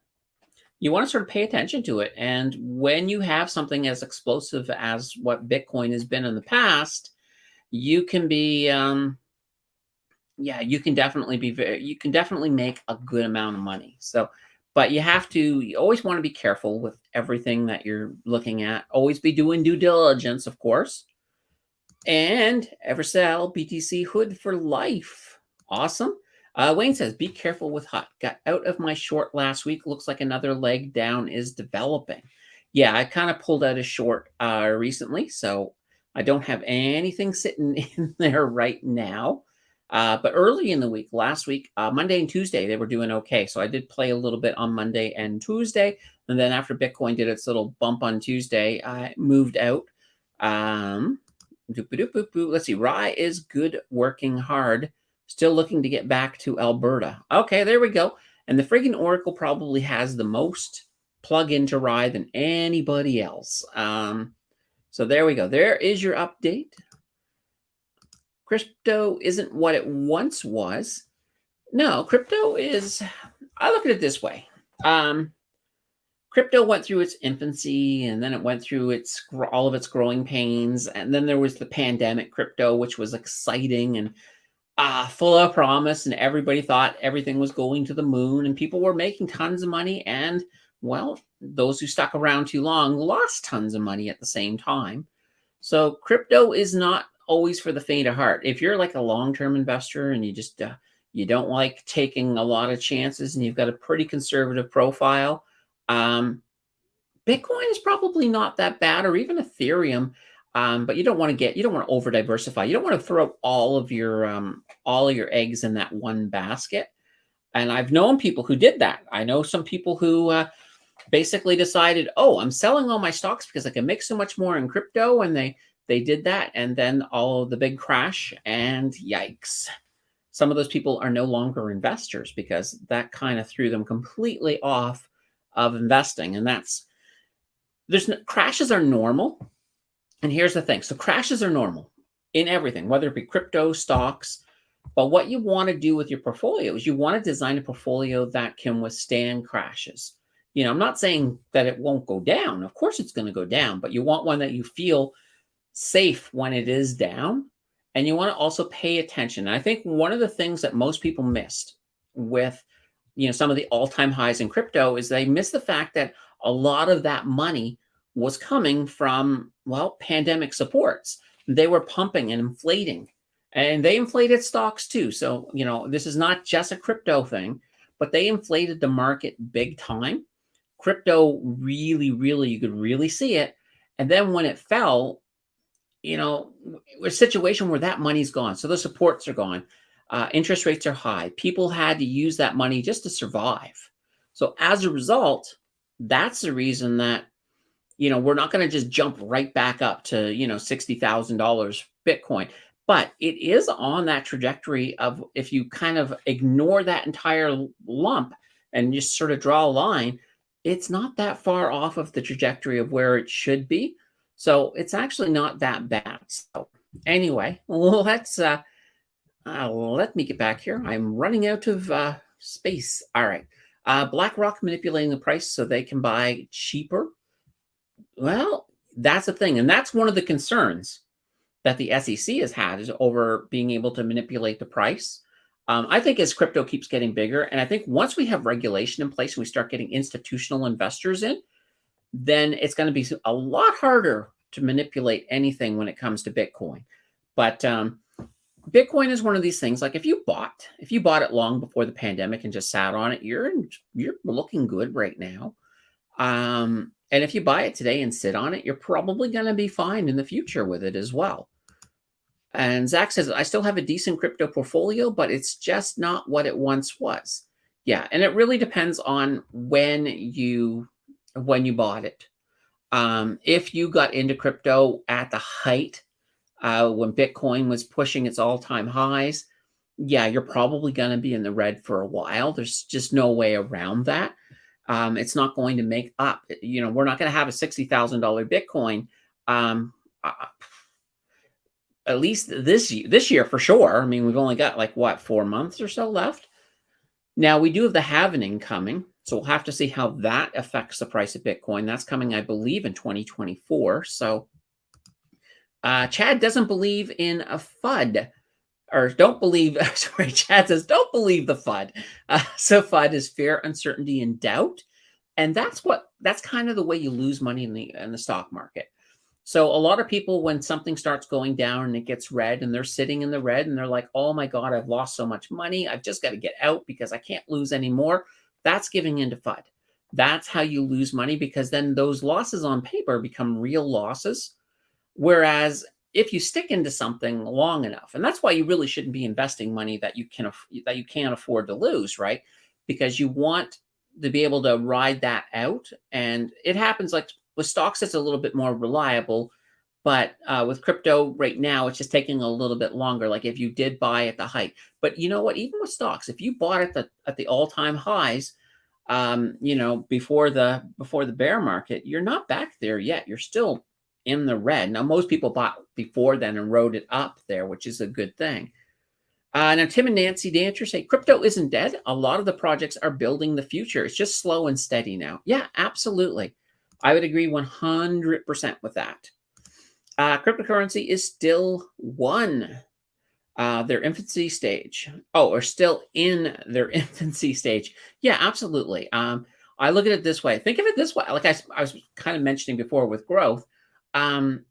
[SPEAKER 1] sort of pay attention to it. And when you have something as explosive as what Bitcoin has been in the past, you can be, yeah, you can definitely make a good amount of money. So, but you always want to be careful with everything that you're looking at. Always be doing due diligence, of course. And ever sell BTC hood for life. Awesome. Wayne says, be careful with HUT. Got out of my short last week. Looks like another leg down is developing. Yeah, I kind of pulled out a short recently, so I don't have anything sitting in there right now. But early in the week, last week, Monday and Tuesday, they were doing okay. So I did play a little bit on Monday and Tuesday. And then after Bitcoin did its little bump on Tuesday, I moved out. Let's see. Rye is good, working hard. Still looking to get back to Alberta. Okay, there we go. And the friggin' Oracle probably has the most plug into Rye than anybody else. So there we go. There is your update. Crypto isn't what it once was. No, crypto is, I look at it this way. Crypto went through its infancy, and then it went through all of its growing pains. And then there was the pandemic crypto, which was exciting and full of promise, and everybody thought everything was going to the moon, and people were making tons of money. And well, those who stuck around too long lost tons of money at the same time. So crypto is not always for the faint of heart. If you're like a long-term investor and you just you don't like taking a lot of chances, and you've got a pretty conservative profile, Bitcoin is probably not that bad, or even Ethereum. But you don't want to over diversify. You don't want to throw all of your eggs in that one basket. And I've known people who did that. I know some people who basically decided, oh, I'm selling all my stocks because I can make so much more in crypto, and they did that, and then all of the big crash, and yikes. Some of those people are no longer investors because that kind of threw them completely off of investing. And crashes are normal. And here's the thing. So crashes are normal in everything, whether it be crypto, stocks. But what you want to do with your portfolio is you want to design a portfolio that can withstand crashes. I'm not saying that it won't go down. Of course it's going to go down, but you want one that you feel safe when it is down. And you want to also pay attention. And I think one of the things that most people missed with some of the all-time highs in crypto is they missed the fact that a lot of that money was coming from, well, pandemic supports. They were pumping and inflating, and they inflated stocks too. So, this is not just a crypto thing, but they inflated the market big time. Crypto really, you could really see it. And then when it fell, a situation where that money's gone. So the supports are gone. Interest rates are high. People had to use that money just to survive. So as a result, that's the reason that we're not going to just jump right back up to, $60,000 Bitcoin. But it is on that trajectory of, if you kind of ignore that entire lump and just sort of draw a line, it's not that far off of the trajectory of where it should be. So it's actually not that bad. So anyway, let me get back here. I'm running out of space. All right. BlackRock manipulating the price so they can buy cheaper. Well, that's the thing. And that's one of the concerns that the SEC has had, is over being able to manipulate the price. I think as crypto keeps getting bigger, and I think once we have regulation in place and we start getting institutional investors in, then it's going to be a lot harder to manipulate anything when it comes to Bitcoin. But Bitcoin is one of these things, like if you bought it long before the pandemic and just sat on it, you're looking good right now. And if you buy it today and sit on it, you're probably going to be fine in the future with it as well. And Zach says, I still have a decent crypto portfolio, but it's just not what it once was. Yeah, and it really depends on when you bought it. If you got into crypto at the height, when Bitcoin was pushing its all-time highs, yeah, you're probably gonna be in the red for a while. There's just no way around that. It's not going to make up. We're not gonna have a $60,000 Bitcoin, um, uh, at least this year for sure. I mean, we've only got, like, what, 4 months or so left? Now, we do have the halvening coming, so we'll have to see how that affects the price of Bitcoin. That's coming, I believe, in 2024. So, Chad doesn't believe in a FUD, or don't believe, sorry, Chad says, don't believe the FUD. So, FUD is fear, uncertainty, and doubt. And that's kind of the way you lose money in the stock market. So a lot of people, when something starts going down and it gets red and they're sitting in the red and they're like, oh my God, I've lost so much money. I've just got to get out because I can't lose anymore. That's giving into FUD. That's how you lose money, because then those losses on paper become real losses. Whereas if you stick into something long enough, and that's why you really shouldn't be investing money that you can't afford to lose, right? Because you want to be able to ride that out. And it happens, like with stocks, it's a little bit more reliable, but with crypto right now, it's just taking a little bit longer. Like if you did buy at the height, but you know what? Even with stocks, if you bought at the all time highs, before the bear market, you're not back there yet. You're still in the red. Now, most people bought before then and rode it up there, which is a good thing. Now, Tim and Nancy Dancher say crypto isn't dead. A lot of the projects are building the future. It's just slow and steady now. Yeah, absolutely. I would agree 100% with that. Cryptocurrency is still their infancy stage. Oh, or still in their infancy stage. Yeah, absolutely. I look at it this way. Think of it this way. Like I was kind of mentioning before with growth. Um,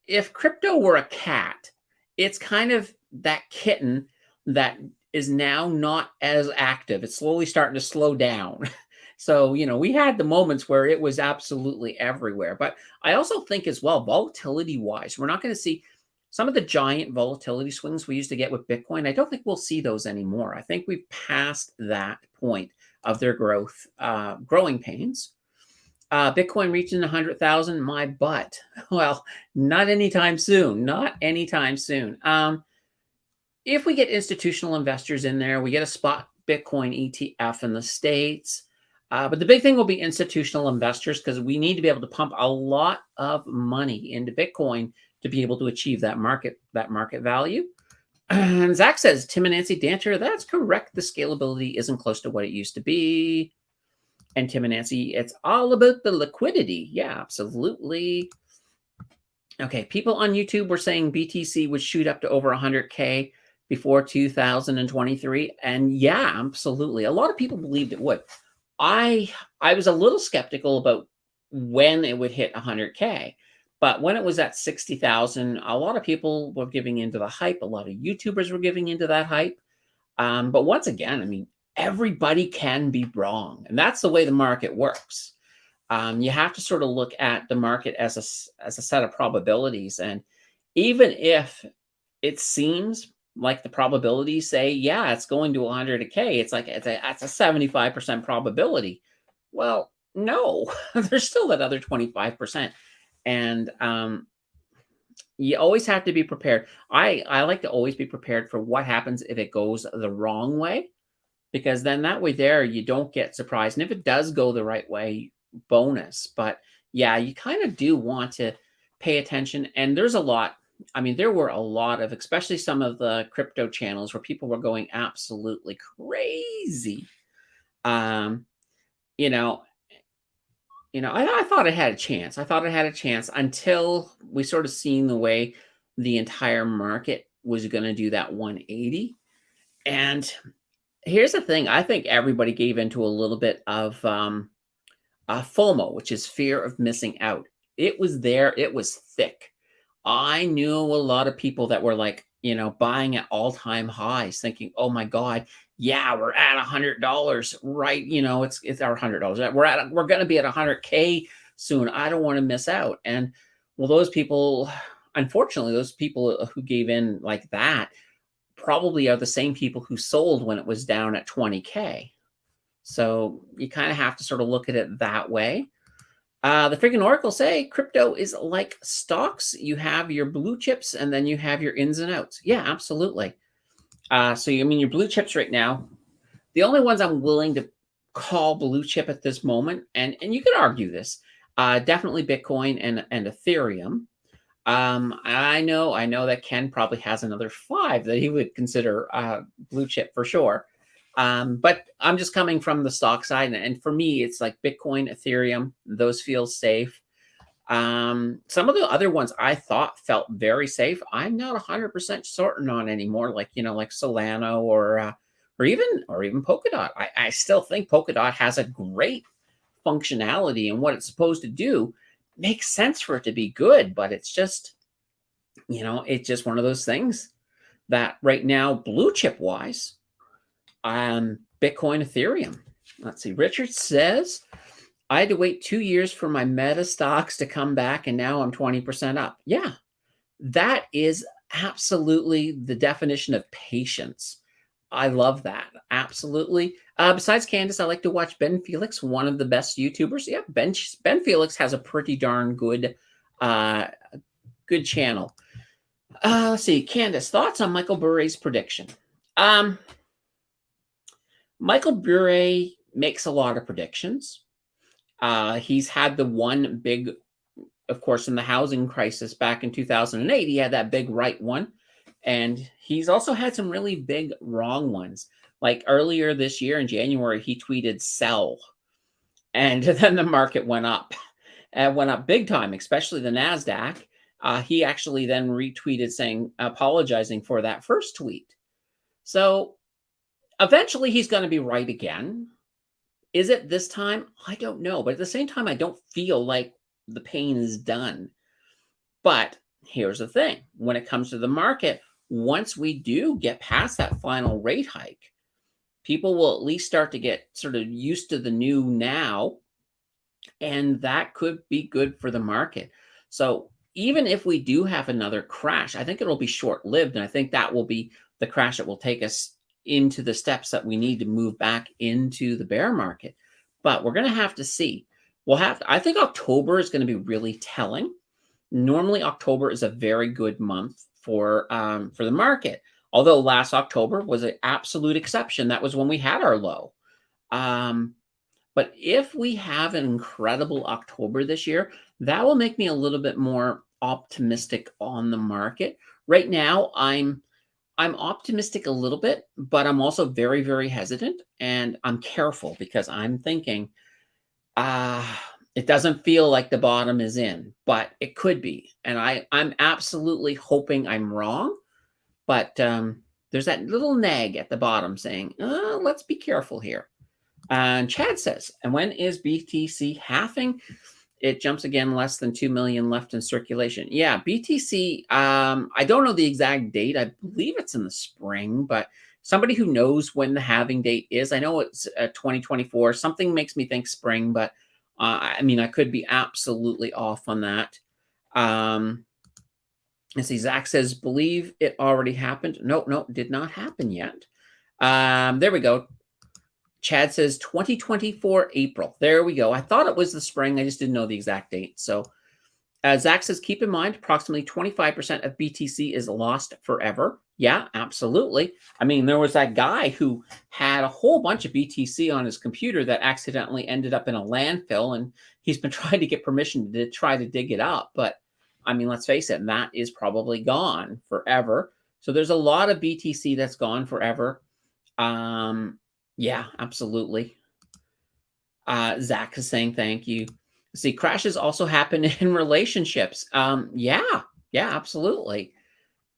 [SPEAKER 1] if crypto were a cat, it's kind of that kitten that is now not as active. It's slowly starting to slow down. So, we had the moments where it was absolutely everywhere. But I also think as well, volatility wise, we're not going to see some of the giant volatility swings we used to get with Bitcoin. I don't think we'll see those anymore. I think we've passed that point of their growing pains. Bitcoin reaching 100,000, my butt. Well, not anytime soon. Not anytime soon. If we get institutional investors in there, we get a spot Bitcoin ETF in the States. But the big thing will be institutional investors, because we need to be able to pump a lot of money into Bitcoin to be able to achieve that market value. And Zach says, Tim and Nancy Dancher, that's correct. The scalability isn't close to what it used to be. And Tim and Nancy, it's all about the liquidity. Yeah, absolutely. Okay, people on YouTube were saying BTC would shoot up to over 100K before 2023. And yeah, absolutely. A lot of people believed it would. I was a little skeptical about when it would hit 100K. But when it was at 60,000, a lot of people were giving into the hype. A lot of YouTubers were giving into that hype. But once again, I mean, everybody can be wrong. And that's the way the market works. You have to sort of look at the market as a set of probabilities. And even if it seems like the probabilities say, yeah, it's going to 100K, it's like it's a 75% probability. Well, no, there's still that other 25%. And you always have to be prepared. I like to always be prepared for what happens if it goes the wrong way, because then that way there you don't get surprised. And if it does go the right way, bonus. But yeah, you kind of do want to pay attention. And there's a lot. I mean, there were a lot of, especially some of the crypto channels where people were going absolutely crazy. Um, you know, I thought it had a chance. I thought it had a chance until we sort of seen the way the entire market was going to do that 180. And here's the thing. I think everybody gave into a little bit of FOMO, which is fear of missing out. It was there. It was thick. I knew a lot of people that were like, buying at all-time highs, thinking, "Oh my God, yeah, we're at $100, right? It's our $100. We're going to be at 100K soon. I don't want to miss out." And well, those people, unfortunately, those people who gave in like that probably are the same people who sold when it was down at 20K. So you kind of have to sort of look at it that way. The freaking Oracle say crypto is like stocks. You have your blue chips and then you have your ins and outs. Yeah, absolutely. So I mean, your blue chips right now, the only ones I'm willing to call blue chip at this moment, and you could argue this, definitely Bitcoin and Ethereum. I know that Ken probably has another 5 that he would consider blue chip for sure. But I'm just coming from the stock side, and for me, it's like Bitcoin, Ethereum. Those feel safe. Some of the other ones I thought felt very safe. I'm not 100% certain on anymore, like like Solana or even Polkadot. I still think Polkadot has a great functionality, and what it's supposed to do makes sense for it to be good, but it's just it's just one of those things that right now, blue chip wise, Bitcoin, Ethereum. Let's see. Richard says, I had to wait 2 years for my meta stocks to come back, and now I'm 20% up. Yeah, that is absolutely the definition of patience. I love that. Absolutely. Besides Candace, I like to watch Ben Felix, one of the best YouTubers. Yeah, Ben Felix has a pretty darn uh, good channel. Let's see. Candace, thoughts on Michael Burry's prediction? Um, Michael Burry makes a lot of predictions. He's had the one big, of course, in the housing crisis back in 2008, he had that big right one. And he's also had some really big wrong ones. Like earlier this year in January, he tweeted sell. And then the market went up and went up big time, especially the NASDAQ. He actually then retweeted saying, apologizing for that first tweet. So eventually he's going to be right again. Is it this time? I don't know. But at the same time, I don't feel like the pain is done. But here's the thing. When it comes to the market, once we do get past that final rate hike, people will at least start to get sort of used to the new now. And that could be good for the market. So even if we do have another crash, I think it'll be short-lived. And I think that will be the crash that will take us into the steps that we need to move back into the bear market. But we're going to have to see. I think October is going to be really telling. Normally, October is a very good month for the market. Although last October was an absolute exception. That was when we had our low. But if we have an incredible October this year, that will make me a little bit more optimistic on the market. Right now, I'm optimistic a little bit, but I'm also very, very hesitant, and I'm careful because I'm thinking, it doesn't feel like the bottom is in, but it could be. And I'm absolutely hoping I'm wrong, but there's that little nag at the bottom saying, let's be careful here. And Chad says, and when is BTC halving? It jumps again, less than 2 million left in circulation. Yeah, BTC, I don't know the exact date. I believe it's in the spring, but somebody who knows when the halving date is, I know it's 2024. Something makes me think spring, but I mean, I could be absolutely off on that. Let's see, Zach says, believe it already happened. No, did not happen yet. There we go. Chad says 2024 April. There we go. I thought it was the spring. I just didn't know the exact date. So Zach says, keep in mind, approximately 25% of BTC is lost forever. Yeah, absolutely. I mean, there was that guy who had a whole bunch of BTC on his computer that accidentally ended up in a landfill, and he's been trying to get permission to try to dig it up. But I mean, let's face it, that is probably gone forever. So there's a lot of BTC that's gone forever. Yeah, absolutely. Zach is saying thank you. See, crashes also happen in relationships. Yeah, absolutely.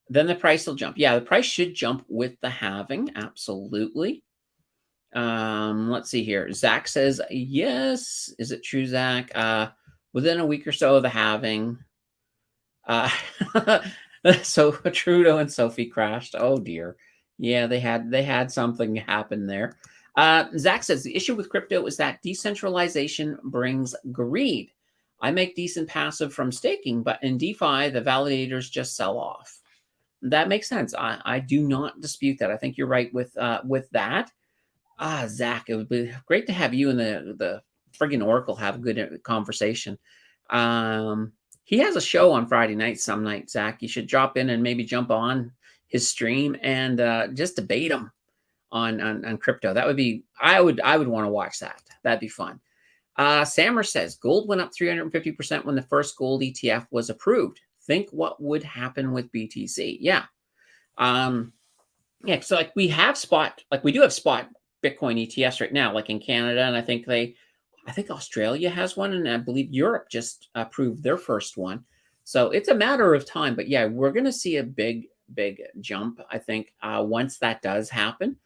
[SPEAKER 1] Then the price will jump. Yeah, the price should jump with the halving. Absolutely. Let's see here. Zach says, yes. Is it true, Zach? Within a week or so of the halving. So Trudeau and Sophie crashed. Oh dear. Yeah, they had something happen there. Zach says the issue with crypto is that decentralization brings greed. I make decent passive from staking, but in DeFi, the validators just sell off. That makes sense. I do not dispute that. I think you're right with that. Zach, it would be great to have you and the friggin' Oracle have a good conversation. Um, he has a show on Friday night some night, Zach. You should drop in and maybe jump on his stream and just debate him on crypto. That would be I would want to watch that. That'd be fun. Sammer says gold went up 350% when the first gold ETF was approved. Think what would happen with BTC? Yeah. Um, yeah, so like we do have spot Bitcoin ETFs right now, like in Canada, and I think Australia has one, and I believe Europe just approved their first one. So it's a matter of time, but yeah, we're going to see a big jump. I think once that does happen.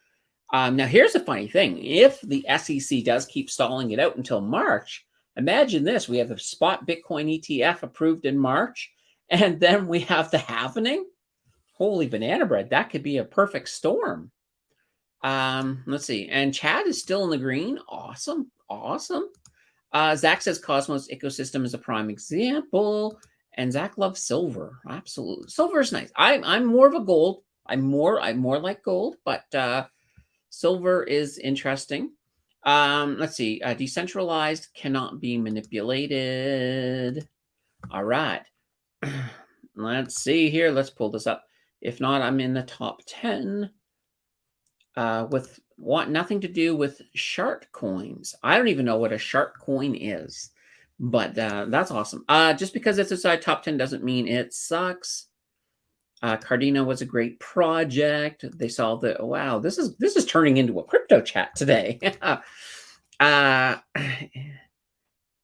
[SPEAKER 1] Now here's a funny thing: if the SEC does keep stalling it out until March, imagine this: we have the spot Bitcoin ETF approved in March, and then we have the halvening. Holy banana bread. That could be a perfect storm. Let's see. And Chad is still in the green. Awesome. Awesome. Zach says Cosmos ecosystem is a prime example. And Zach loves silver. Absolutely. Silver is nice. I'm more of a gold. I'm more like gold, but silver is interesting. Let's see. Decentralized cannot be manipulated. All right. Let's see here. Let's pull this up. If not, I'm in the top 10 with nothing to do with shark coins. I don't even know what a shark coin is, but that's awesome. Just because it's inside top 10 doesn't mean it sucks. Cardino was a great project. They solved it. Wow, this is turning into a crypto chat today.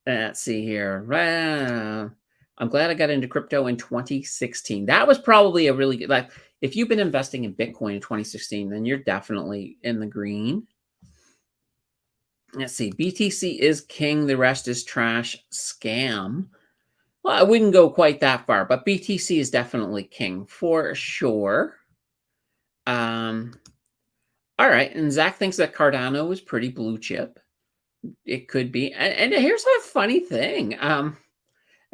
[SPEAKER 1] Let's see here. I'm glad I got into crypto in 2016. That was probably a really good, like, if you've been investing in Bitcoin in 2016, then you're definitely in the green. Let's see. BTC is king. The rest is trash. Scam. Well, I wouldn't go quite that far, but BTC is definitely king for sure. All right. And Zach thinks that Cardano is pretty blue chip. It could be. And here's a funny thing.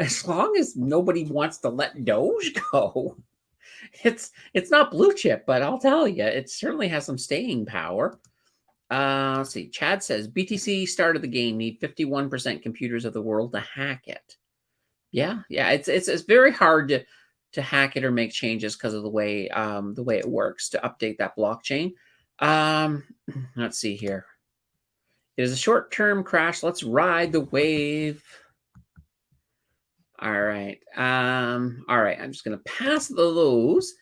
[SPEAKER 1] As long as nobody wants to let Doge go, it's not blue chip, but I'll tell you, it certainly has some staying power. Let's see. Chad says BTC started the game. Need 51% computers of the world to hack it. Yeah. It's very hard to hack it or make changes because of the way it works to update that blockchain. Let's see here. It is a short-term crash. Let's ride the wave. All right. All right. I'm just going to pass those.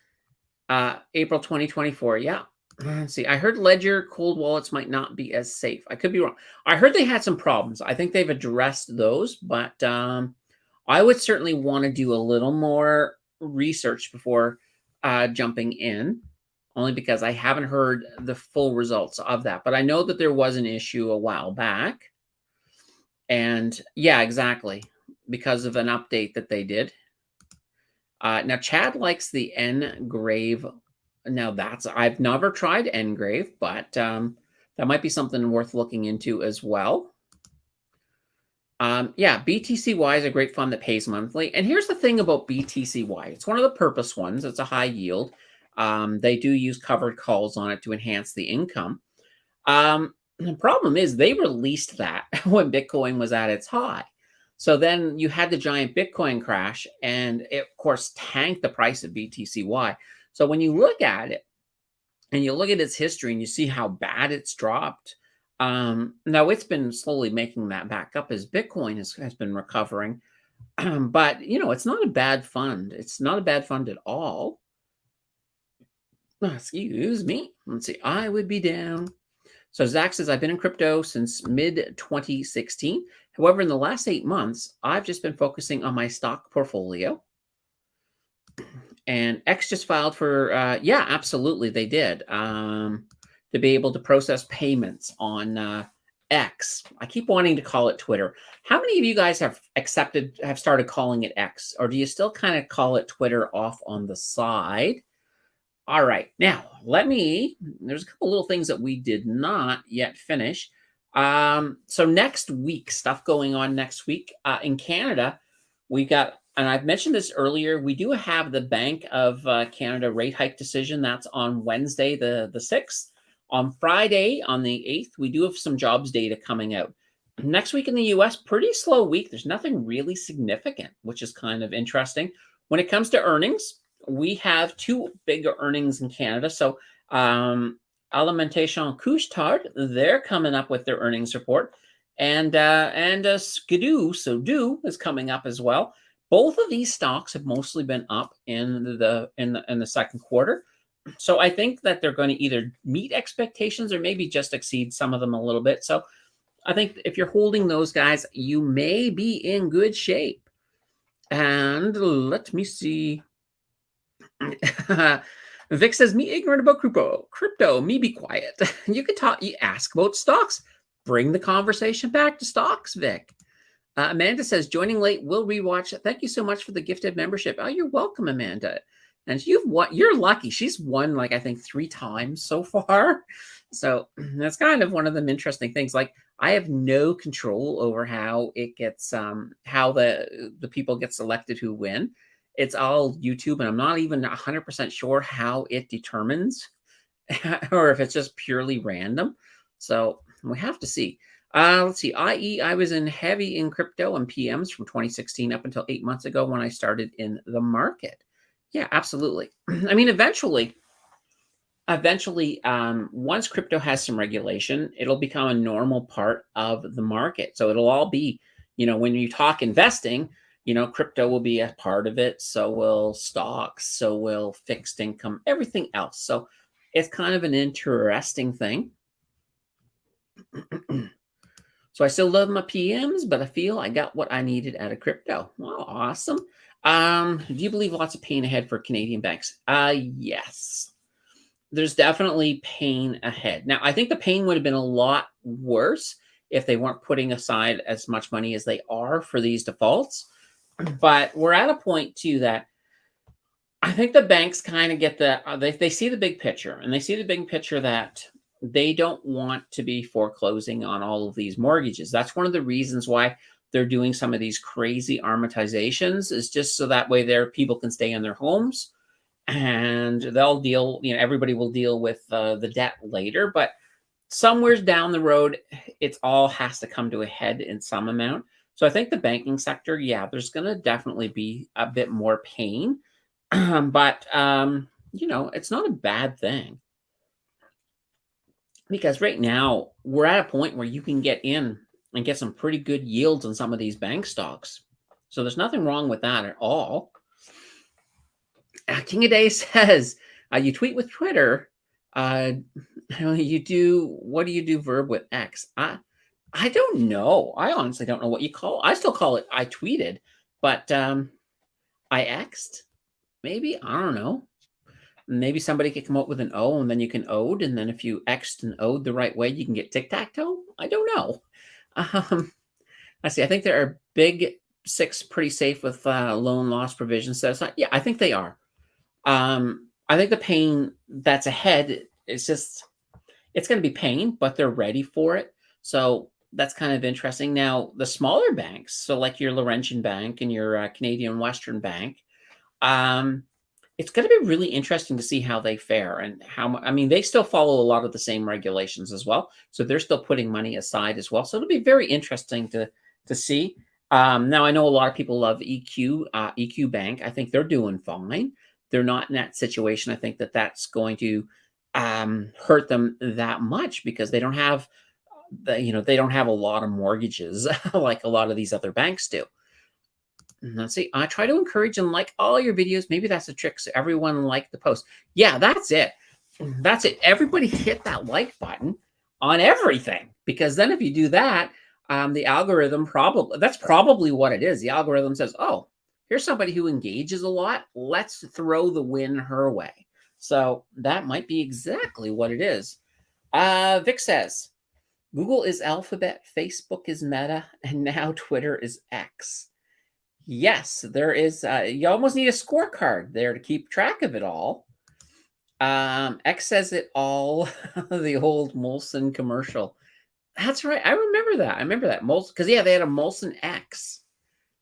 [SPEAKER 1] April 2024. Yeah. Let's see. I heard Ledger cold wallets might not be as safe. I could be wrong. I heard they had some problems. I think they've addressed those, but I would certainly want to do a little more research before jumping in, only because I haven't heard the full results of that. But I know that there was an issue a while back. And yeah, exactly. Because of an update that they did. Now, Chad likes the Ngrave. Now, I've never tried Ngrave, but that might be something worth looking into as well. Yeah, BTCY is a great fund that pays monthly. And here's the thing about BTCY. It's one of the purpose ones. It's a high yield. They do use covered calls on it to enhance the income. The problem is they released that when Bitcoin was at its high. So then you had the giant Bitcoin crash, and it, of course, tanked the price of BTCY. So when you look at it, and you look at its history, and you see how bad it's dropped, now it's been slowly making that back up as Bitcoin has been recovering. But, it's not a bad fund. It's not a bad fund at all. Excuse me. Let's see. I would be down. So Zach says, I've been in crypto since mid-2016. However, in the last 8 months, I've just been focusing on my stock portfolio. And X just filed for, yeah, absolutely, they did, to be able to process payments on X. I keep wanting to call it Twitter. How many of you guys have started calling it X? Or do you still kind of call it Twitter off on the side? All right, now there's a couple little things that we did not yet finish. So next week, stuff going on next week in Canada, we got, and I've mentioned this earlier, we do have the Bank of Canada rate hike decision. That's on Wednesday, the 6th. On Friday, on the 8th, we do have some jobs data coming out. Next week in the US, pretty slow week. There's nothing really significant, which is kind of interesting. When it comes to earnings, we have two big earnings in Canada. So, Alimentation Couche-Tard, they're coming up with their earnings report, and Skidoo, so Do is coming up as well. Both of these stocks have mostly been up in the second quarter. So I think that they're going to either meet expectations or maybe just exceed some of them a little bit. So I think if you're holding those guys, you may be in good shape. And let me see. Vic says, me ignorant about crypto, me be quiet. You could talk, you ask about stocks. Bring the conversation back to stocks, Vic. Amanda says, joining late, will rewatch. Thank you so much for the gifted membership. Oh, you're welcome, Amanda. And you're lucky. She's won, like, I think 3 times so far. So that's kind of one of them interesting things. Like, I have no control over how it gets, how the people get selected who win. It's all YouTube, and I'm not even 100% sure how it determines or if it's just purely random. So we have to see. Let's see. I was heavy in crypto and PMs from 2016 up until 8 months ago when I started in the market. Yeah, absolutely. I mean, eventually, once crypto has some regulation, it'll become a normal part of the market. So it'll all be, when you talk investing, crypto will be a part of it. So will stocks. So will fixed income, everything else. So it's kind of an interesting thing. So I still love my PMs, but I feel I got what I needed out of crypto. Wow, awesome. Do you believe lots of pain ahead for Canadian banks? Yes. There's definitely pain ahead. Now, I think the pain would have been a lot worse if they weren't putting aside as much money as they are for these defaults. But we're at a point, too, that I think the banks kind of get they see the big picture, and they see the big picture that they don't want to be foreclosing on all of these mortgages. That's one of the reasons why they're doing some of these crazy amortizations, is just so that way their people can stay in their homes, and they'll deal, everybody will deal with the debt later. But somewhere down the road, it all has to come to a head in some amount. So I think the banking sector, yeah, there's going to definitely be a bit more pain. But, it's not a bad thing. Because right now, we're at a point where you can get in and get some pretty good yields on some of these bank stocks. So there's nothing wrong with that at all. King of Day says, you tweet with Twitter. What do you do verb with X? I don't know. I honestly don't know what you call it. I still call it I tweeted, but I X'd. Maybe, I don't know. Maybe somebody could come up with an O, and then you can ode, and then if you X'd and O'd the right way, you can get tic-tac-toe. I don't know. I see. I think there are big 6 pretty safe with loan loss provisions. So it's not, yeah, I think they are. I think the pain that's ahead is just, it's going to be pain, but they're ready for it. So that's kind of interesting. Now, the smaller banks, so like your Laurentian Bank and your Canadian Western Bank, it's going to be really interesting to see how they fare and they still follow a lot of the same regulations as well. So they're still putting money aside as well. So it'll be very interesting to see. Now, I know a lot of people love EQ Bank. I think they're doing fine. They're not in that situation. I think that's going to hurt them that much because they don't have they don't have a lot of mortgages like a lot of these other banks do. Let's see. I try to encourage and like all your videos. Maybe that's the trick. So everyone like the post. Yeah, that's it. That's it. Everybody hit that like button on everything, because then if you do that, the algorithm that's probably what it is. The algorithm says, oh, here's somebody who engages a lot. Let's throw the win her way. So that might be exactly what it is. Vic says, Google is Alphabet, Facebook is Meta, and now Twitter is X. Yes, there is. You almost need a scorecard there to keep track of it all. X says it all. The old Molson commercial. That's right. I remember that. Molson, because yeah, they had a Molson X.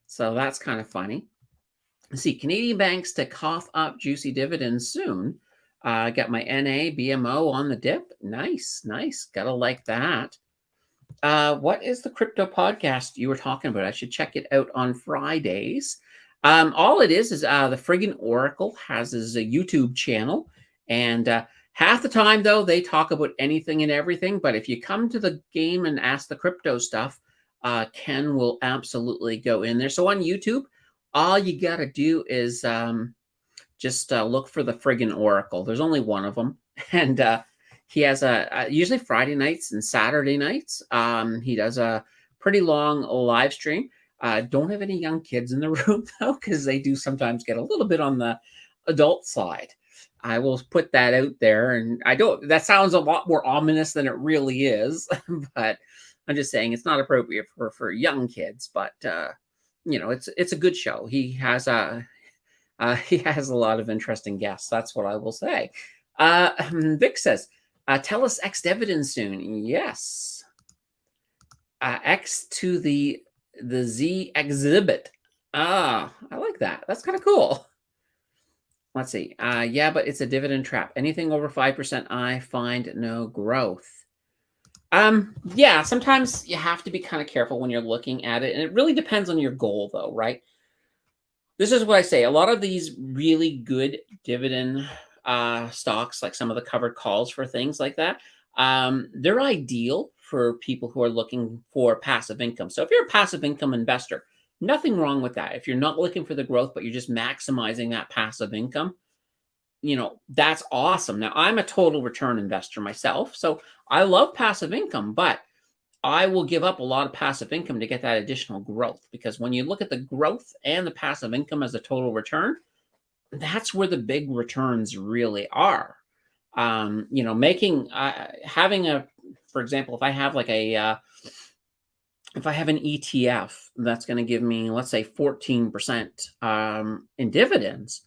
[SPEAKER 1] So that's kind of funny. Let's see, Canadian banks to cough up juicy dividends soon. I got my NA, BMO on the dip. Nice, nice. Gotta like that. What is the crypto podcast you were talking about? I should check it out on Fridays. All it is the friggin' Oracle has his YouTube channel, and half the time though they talk about anything and everything. But if you come to the game and ask the crypto stuff, Ken will absolutely go in there. So on YouTube, all you gotta do is just look for the friggin' Oracle. There's only one of them, and he has usually Friday nights and Saturday nights. He does a pretty long live stream. Don't have any young kids in the room though, because they do sometimes get a little bit on the adult side. I will put that out there, and I don't. That sounds a lot more ominous than it really is, but I'm just saying it's not appropriate for young kids. But it's a good show. He has a lot of interesting guests. That's what I will say. Vic says, tell us X dividends soon. Yes. X to the Z exhibit. I like that. That's kind of cool. Let's see. Yeah, but it's a dividend trap. Anything over 5%, I find no growth. Yeah, sometimes you have to be kind of careful when you're looking at it. And it really depends on your goal, though, right? This is what I say. A lot of these really good dividend stocks, like some of the covered calls for things like that, they're ideal for people who are looking for passive income. So if you're a passive income investor, nothing wrong with that. If you're not looking for the growth, but you're just maximizing that passive income, that's awesome. Now, I'm a total return investor myself, so I love passive income, but I will give up a lot of passive income to get that additional growth, because when you look at the growth and the passive income as a total return, that's where the big returns really are. Making having for example, if I have if I have an ETF that's going to give me, let's say, 14% in dividends,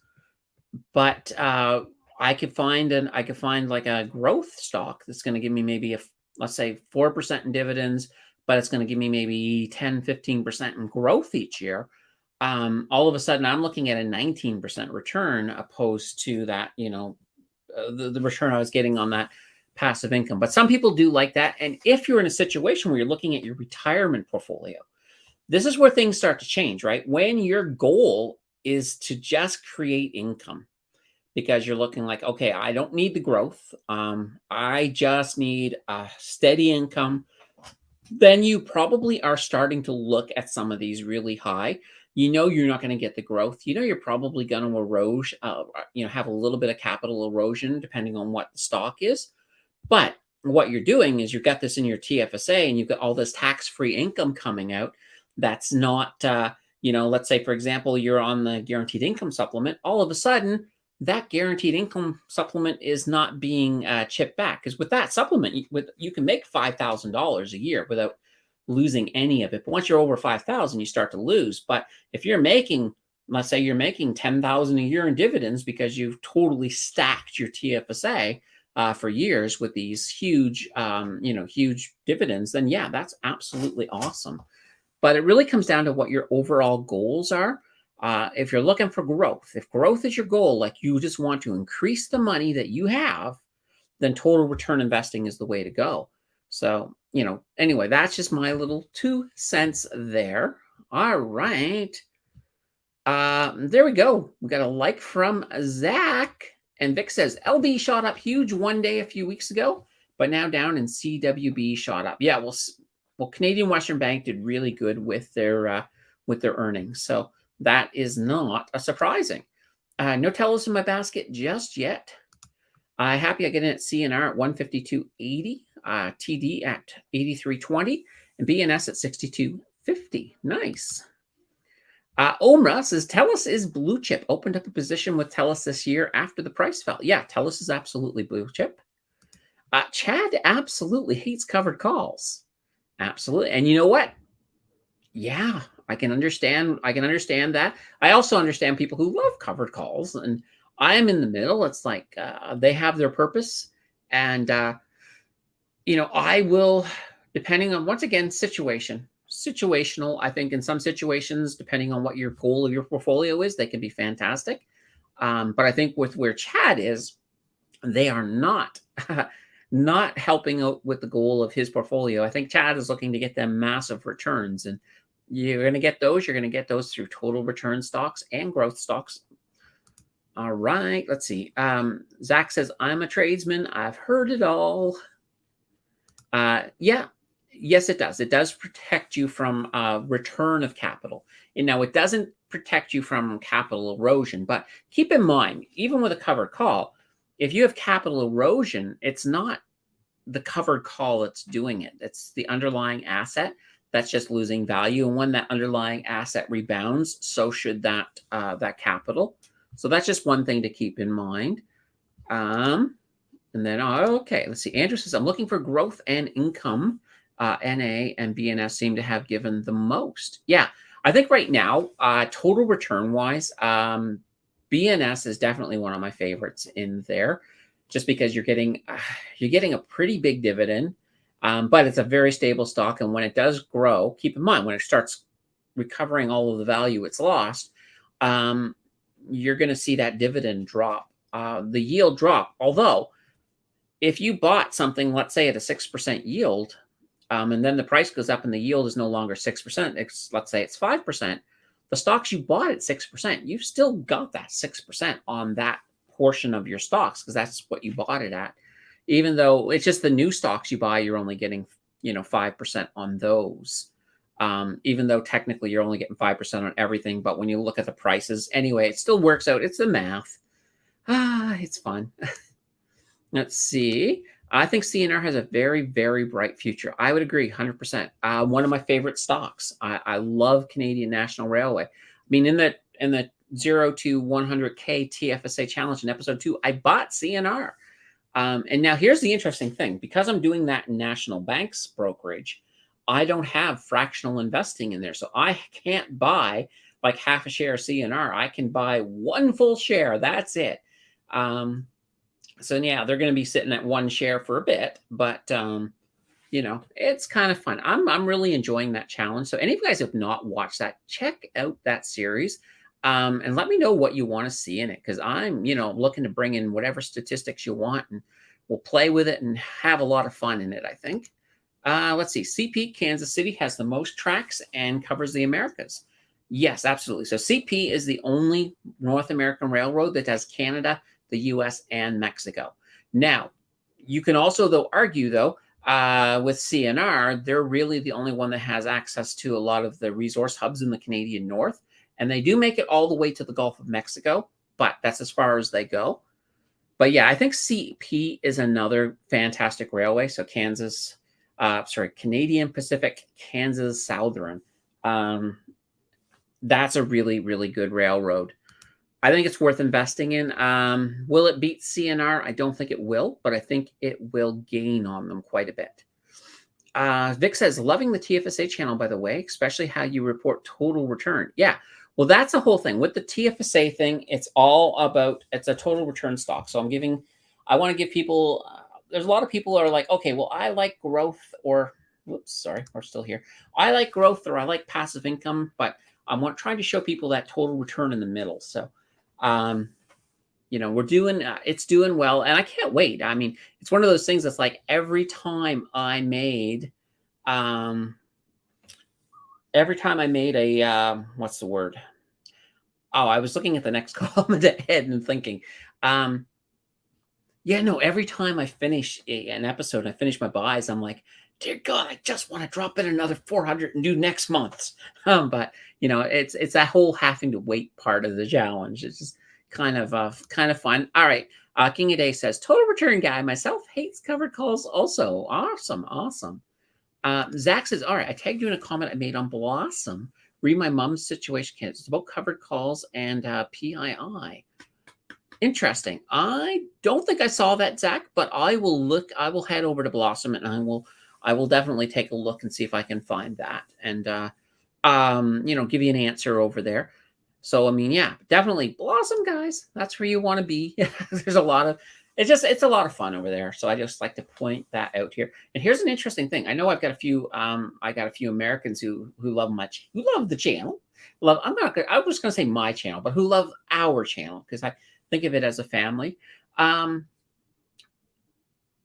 [SPEAKER 1] but I could find like a growth stock that's going to give me maybe let's say 4% in dividends, but it's going to give me maybe 10, 15% in growth each year. All of a sudden I'm looking at a 19% return opposed to that, the return I was getting on that passive income. But some people do like that. And if you're in a situation where you're looking at your retirement portfolio, this is where things start to change, right? When your goal is to just create income, because you're looking like, okay, I don't need the growth. I just need a steady income. Then you probably are starting to look at some of these really high. You're not going to get the growth. You're probably going to erode, have a little bit of capital erosion depending on what the stock is. But what you're doing is you've got this in your TFSA and you've got all this tax-free income coming out. That's not, let's say, for example, you're on the guaranteed income supplement. All of a sudden, that guaranteed income supplement is not being chipped back, because with that supplement, you can make $5,000 a year without losing any of it. But once you're over 5,000, you start to lose. But if you're making, let's say, you're making 10,000 a year in dividends because you've totally stacked your TFSA for years with these huge, huge dividends, then yeah, that's absolutely awesome. But it really comes down to what your overall goals are. If you're looking for growth, if growth is your goal, like you just want to increase the money that you have, then total return investing is the way to go. So, anyway, that's just my little 2 cents there. All right. There we go. We got a like from Zach. And Vic says, LB shot up huge one day a few weeks ago, but now down, and CWB shot up. Yeah, well, Canadian Western Bank did really good with their earnings. So that is not a surprising. No Telus in my basket just yet. Happy I get in at CNR at 152.80, TD at 83.20, and BNS at 62.50. Nice. Omra says, TELUS is blue chip. Opened up a position with TELUS this year after the price fell. Yeah, TELUS is absolutely blue chip. Chad absolutely hates covered calls. Absolutely. And you know what? Yeah, I can understand that. I also understand people who love covered calls, and I am in the middle. It's like they have their purpose, and I will, depending on, once again, situational. I think in some situations, depending on what your goal of your portfolio is, they can be fantastic. But I think with where Chad is, they are not not helping out with the goal of his portfolio. I think Chad is looking to get them massive returns, and you're going to get those. You're going to get those through total return stocks and growth stocks. All right, let's see. Zach says, I'm a tradesman. I've heard it all. Yeah, yes, it does. It does protect you from return of capital. And now it doesn't protect you from capital erosion, but keep in mind, even with a covered call, if you have capital erosion, it's not the covered call that's doing it. It's the underlying asset that's just losing value. And when that underlying asset rebounds, so should that capital. So that's just one thing to keep in mind. And then, okay, let's see. Andrew says, I'm looking for growth and income. NA and BNS seem to have given the most. Yeah, I think right now, total return wise, BNS is definitely one of my favorites in there, just because you're getting a pretty big dividend, but it's a very stable stock. And when it does grow, keep in mind when it starts recovering all of the value it's lost, you're going to see that dividend drop, the yield drop. Although, if you bought something, let's say at a 6% yield, and then the price goes up and the yield is no longer 6%, let's say it's 5%, the stocks you bought at 6%, you've still got that 6% on that portion of your stocks because that's what you bought it at. Even though it's just the new stocks you buy, you're only getting 5% on those. Even though technically you're only getting 5% on everything, but when you look at the prices, anyway, it still works out. It's the math. It's fun. Let's see. I think CNR has a very, very bright future. I would agree 100%. One of my favorite stocks. I love Canadian National Railway. I mean, in the 0 to 100K TFSA challenge in episode 2, I bought CNR. And now here's the interesting thing. Because I'm doing that in National Bank's brokerage, I don't have fractional investing in there. So I can't buy like half a share of CNR. I can buy one full share. That's it. So yeah, they're going to be sitting at one share for a bit, but it's kind of fun. I'm really enjoying that challenge. So any of you guys have not watched that, check out that series, and let me know what you want to see in it, because I'm looking to bring in whatever statistics you want, and we'll play with it and have a lot of fun in it. I think. Let's see. CP Kansas City has the most tracks and covers the Americas. Yes, absolutely. So CP is the only North American railroad that has Canada, the US, and Mexico. Now, you can also argue with CNR, they're really the only one that has access to a lot of the resource hubs in the Canadian North, and they do make it all the way to the Gulf of Mexico, but that's as far as they go. But yeah, I think CP is another fantastic railway. So Canadian Pacific, Kansas Southern. That's a really, really good railroad. I think it's worth investing in. Will it beat CNR? I don't think it will, but I think it will gain on them quite a bit. Vic says, loving the TFSA channel, by the way, especially how you report total return. Yeah, well, that's the whole thing. With the TFSA thing, it's a total return stock. So I want to give people, there's a lot of people who are like, okay, well, I like growth or, whoops, sorry, we're still here. I like growth or I like passive income, but I'm trying to show people that total return in the middle. So, we're doing, it's doing well, and I can't wait. I mean, it's one of those things that's like every time I made a, what's the word? Oh, I was looking at the next column ahead and thinking, every time I finish an episode, I finish my buys, I'm like, dear God, I just want to drop in another 400 and do next month's. But it's that whole having to wait part of the challenge. It's just kind of fun. All right. King of Day says, total return guy myself, hates covered calls also. Awesome. Zach says, all right, I tagged you in a comment I made on Blossom. Read my mom's situation kit. It's about covered calls and PII. Interesting. I don't think I saw that, Zach, but I will head over to Blossom and I will definitely take a look and see if I can find that and give you an answer over there. So I mean, yeah, definitely Blossom, guys. That's where you want to be. It's a lot of fun over there. So I just like to point that out here. And here's an interesting thing. I know I've got a few Americans who love the channel. I was gonna say my channel, but who love our channel because I think of it as a family.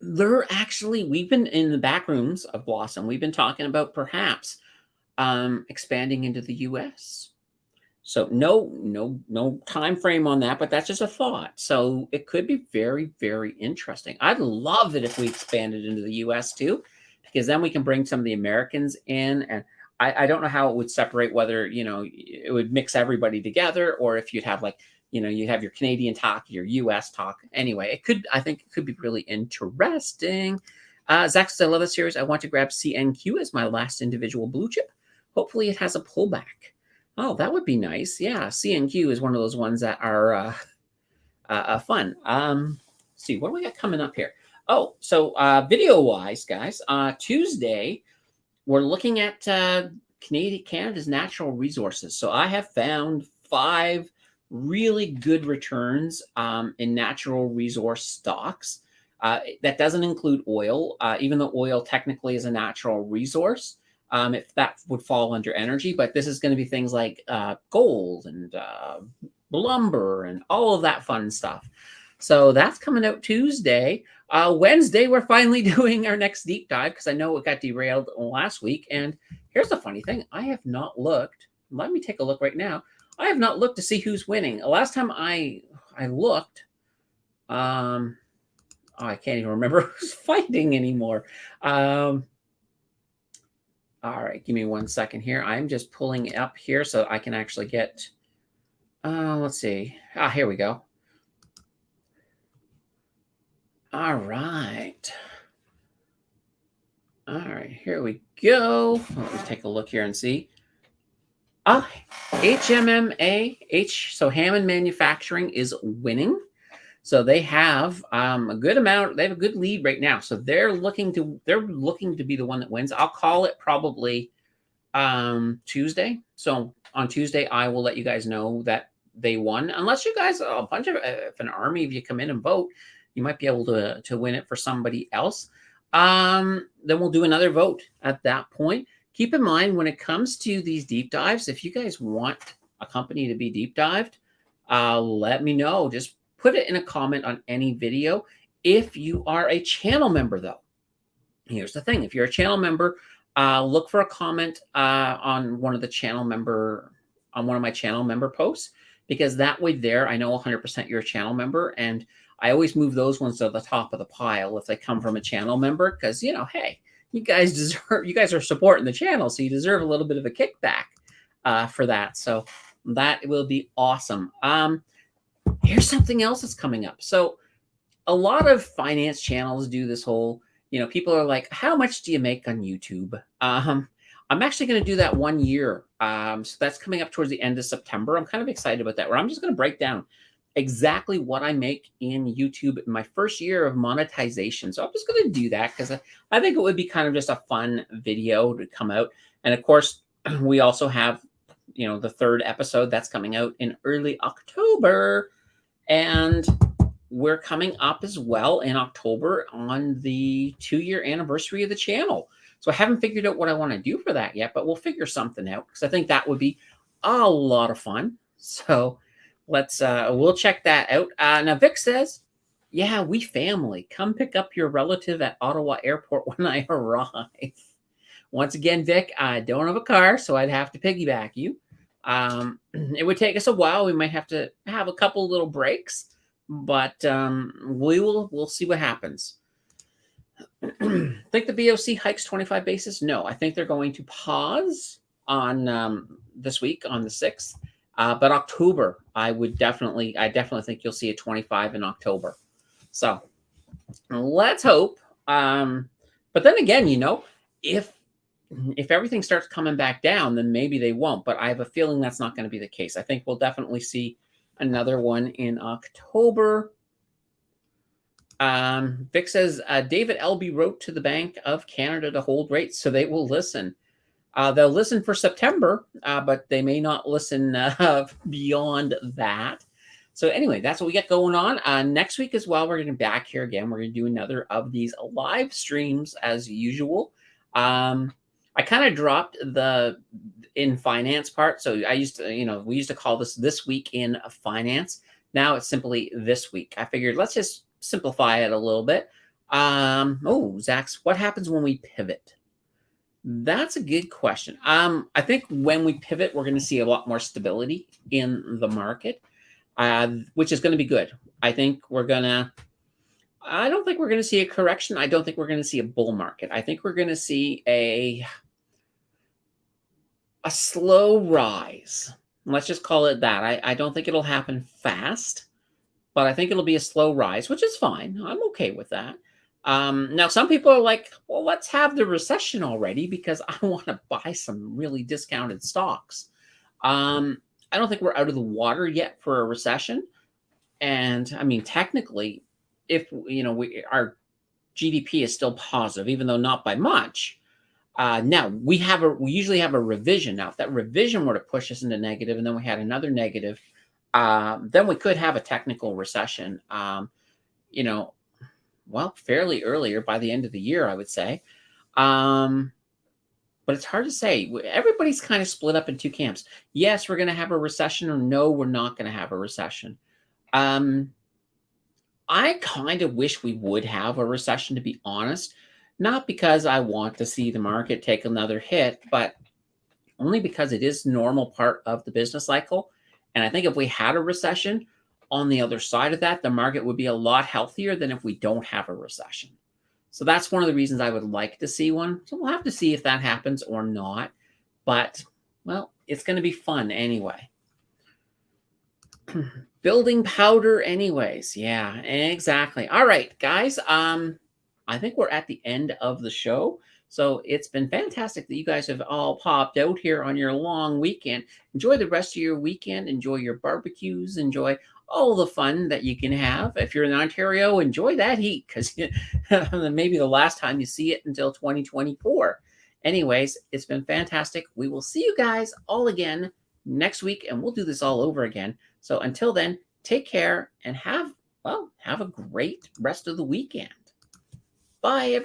[SPEAKER 1] we've been in the back rooms of Blossom. We've been talking about perhaps expanding into the US. So no time frame on that, but that's just a thought. So it could be very, very interesting. I'd love it if we expanded into the US too, because then we can bring some of the Americans in. And I don't know how it would separate, whether, it would mix everybody together, or if you'd have like, you'd have your Canadian talk, your US talk. Anyway, I think it could be really interesting. Zach says, I love the series. I want to grab CNQ as my last individual blue chip. Hopefully it has a pullback. Oh, that would be nice. Yeah, CNQ is one of those ones that are fun. Let's see, what do we got coming up here? Oh, so video-wise, guys, Tuesday, we're looking at Canada's natural resources. So I have found 5 really good returns in natural resource stocks. That doesn't include oil, even though oil technically is a natural resource. If that would fall under energy, but this is going to be things like gold and lumber and all of that fun stuff. So that's coming out Tuesday. Wednesday, we're finally doing our next deep dive, because I know it got derailed last week. And here's the funny thing. I have not looked. Let me take a look right now. I have not looked to see who's winning. Last time I looked, I can't even remember who's fighting anymore. All right, give me 1 second here. I'm just pulling it up here so I can actually get, let's see. Here we go. All right. All right, here we go. Let me take a look here and see. HMMA, so Hammond Manufacturing is winning. So they have a good amount. They have a good lead right now. So they're looking to be the one that wins. I'll call it probably Tuesday. So on Tuesday, I will let you guys know that they won. Unless you guys, if an army of you come in and vote, you might be able to win it for somebody else. Then we'll do another vote at that point. Keep in mind, when it comes to these deep dives, if you guys want a company to be deep dived, let me know. Just put it in a comment on any video. If you are a channel member, though, here's the thing. If you're a channel member, look for a comment on one of my channel member posts, because that way there, I know 100% you're a channel member. And I always move those ones to the top of the pile if they come from a channel member, because, hey, you guys are supporting the channel, so you deserve a little bit of a kickback for that. So that will be awesome. Here's something else that's coming up. So a lot of finance channels do this whole, people are like, how much do you make on YouTube? I'm actually going to do that 1 year. So that's coming up towards the end of September. I'm kind of excited about that, where I'm just going to break down exactly what I make in YouTube in my first year of monetization. So I'm just going to do that because I think it would be kind of just a fun video to come out. And of course, we also have, the 3rd episode that's coming out in early October. And we're coming up as well in October on the 2-year anniversary of the channel. So I haven't figured out what I want to do for that yet, but we'll figure something out, because I think that would be a lot of fun. So we'll check that out. Now Vic says, yeah, we family. Come pick up your relative at Ottawa Airport when I arrive. Once again, Vic, I don't have a car, so I'd have to piggyback you. It would take us a while. We might have to have a couple little breaks, but we'll see what happens. Think the BOC hikes 25 basis? No, I think they're going to pause on this week on the 6th. But October, I definitely think you'll see a 25 in October. So let's hope. But then again, if everything starts coming back down, then maybe they won't. But I have a feeling that's not going to be the case. I think we'll definitely see another one in October. Vic says, David Elby wrote to the Bank of Canada to hold rates, so they will listen. They'll listen for September, but they may not listen beyond that. So anyway, that's what we got going on. Next week as well, we're going to be back here again. We're going to do another of these live streams as usual. I kind of dropped the in finance part. So I used to, we used to call this week in finance. Now it's simply this week. I figured let's just simplify it a little bit. Zach's, what happens when we pivot? That's a good question. I think when we pivot, we're going to see a lot more stability in the market, which is going to be good. I don't think we're going to see a correction. I don't think we're going to see a bull market. I think we're going to see a slow rise. Let's just call it that. I don't think it'll happen fast, but I think it'll be a slow rise, which is fine. I'm okay with that. Now, some people are like, well, let's have the recession already because I want to buy some really discounted stocks. I don't think we're out of the water yet for a recession. And I mean, technically, if our GDP is still positive, even though not by much. Now we usually have a revision. Now, if that revision were to push us into negative, and then we had another negative, then we could have a technical recession. Fairly earlier by the end of the year, I would say. But it's hard to say. Everybody's kind of split up in two camps. Yes, we're going to have a recession, or no, we're not going to have a recession. I kind of wish we would have a recession, to be honest. Not because I want to see the market take another hit, but only because it is normal part of the business cycle. And I think if we had a recession, on the other side of that, the market would be a lot healthier than if we don't have a recession. So that's one of the reasons I would like to see one. So we'll have to see if that happens or not. But, well, it's going to be fun anyway. Building powder anyways. Yeah, exactly. All right, guys. I think we're at the end of the show. So it's been fantastic that you guys have all popped out here on your long weekend. Enjoy the rest of your weekend. Enjoy your barbecues. Enjoy all the fun that you can have. If you're in Ontario, enjoy that heat, because maybe the last time you see it until 2024. Anyways, it's been fantastic. We will see you guys all again next week, and we'll do this all over again. So until then, take care and have a great rest of the weekend. Bye, everyone.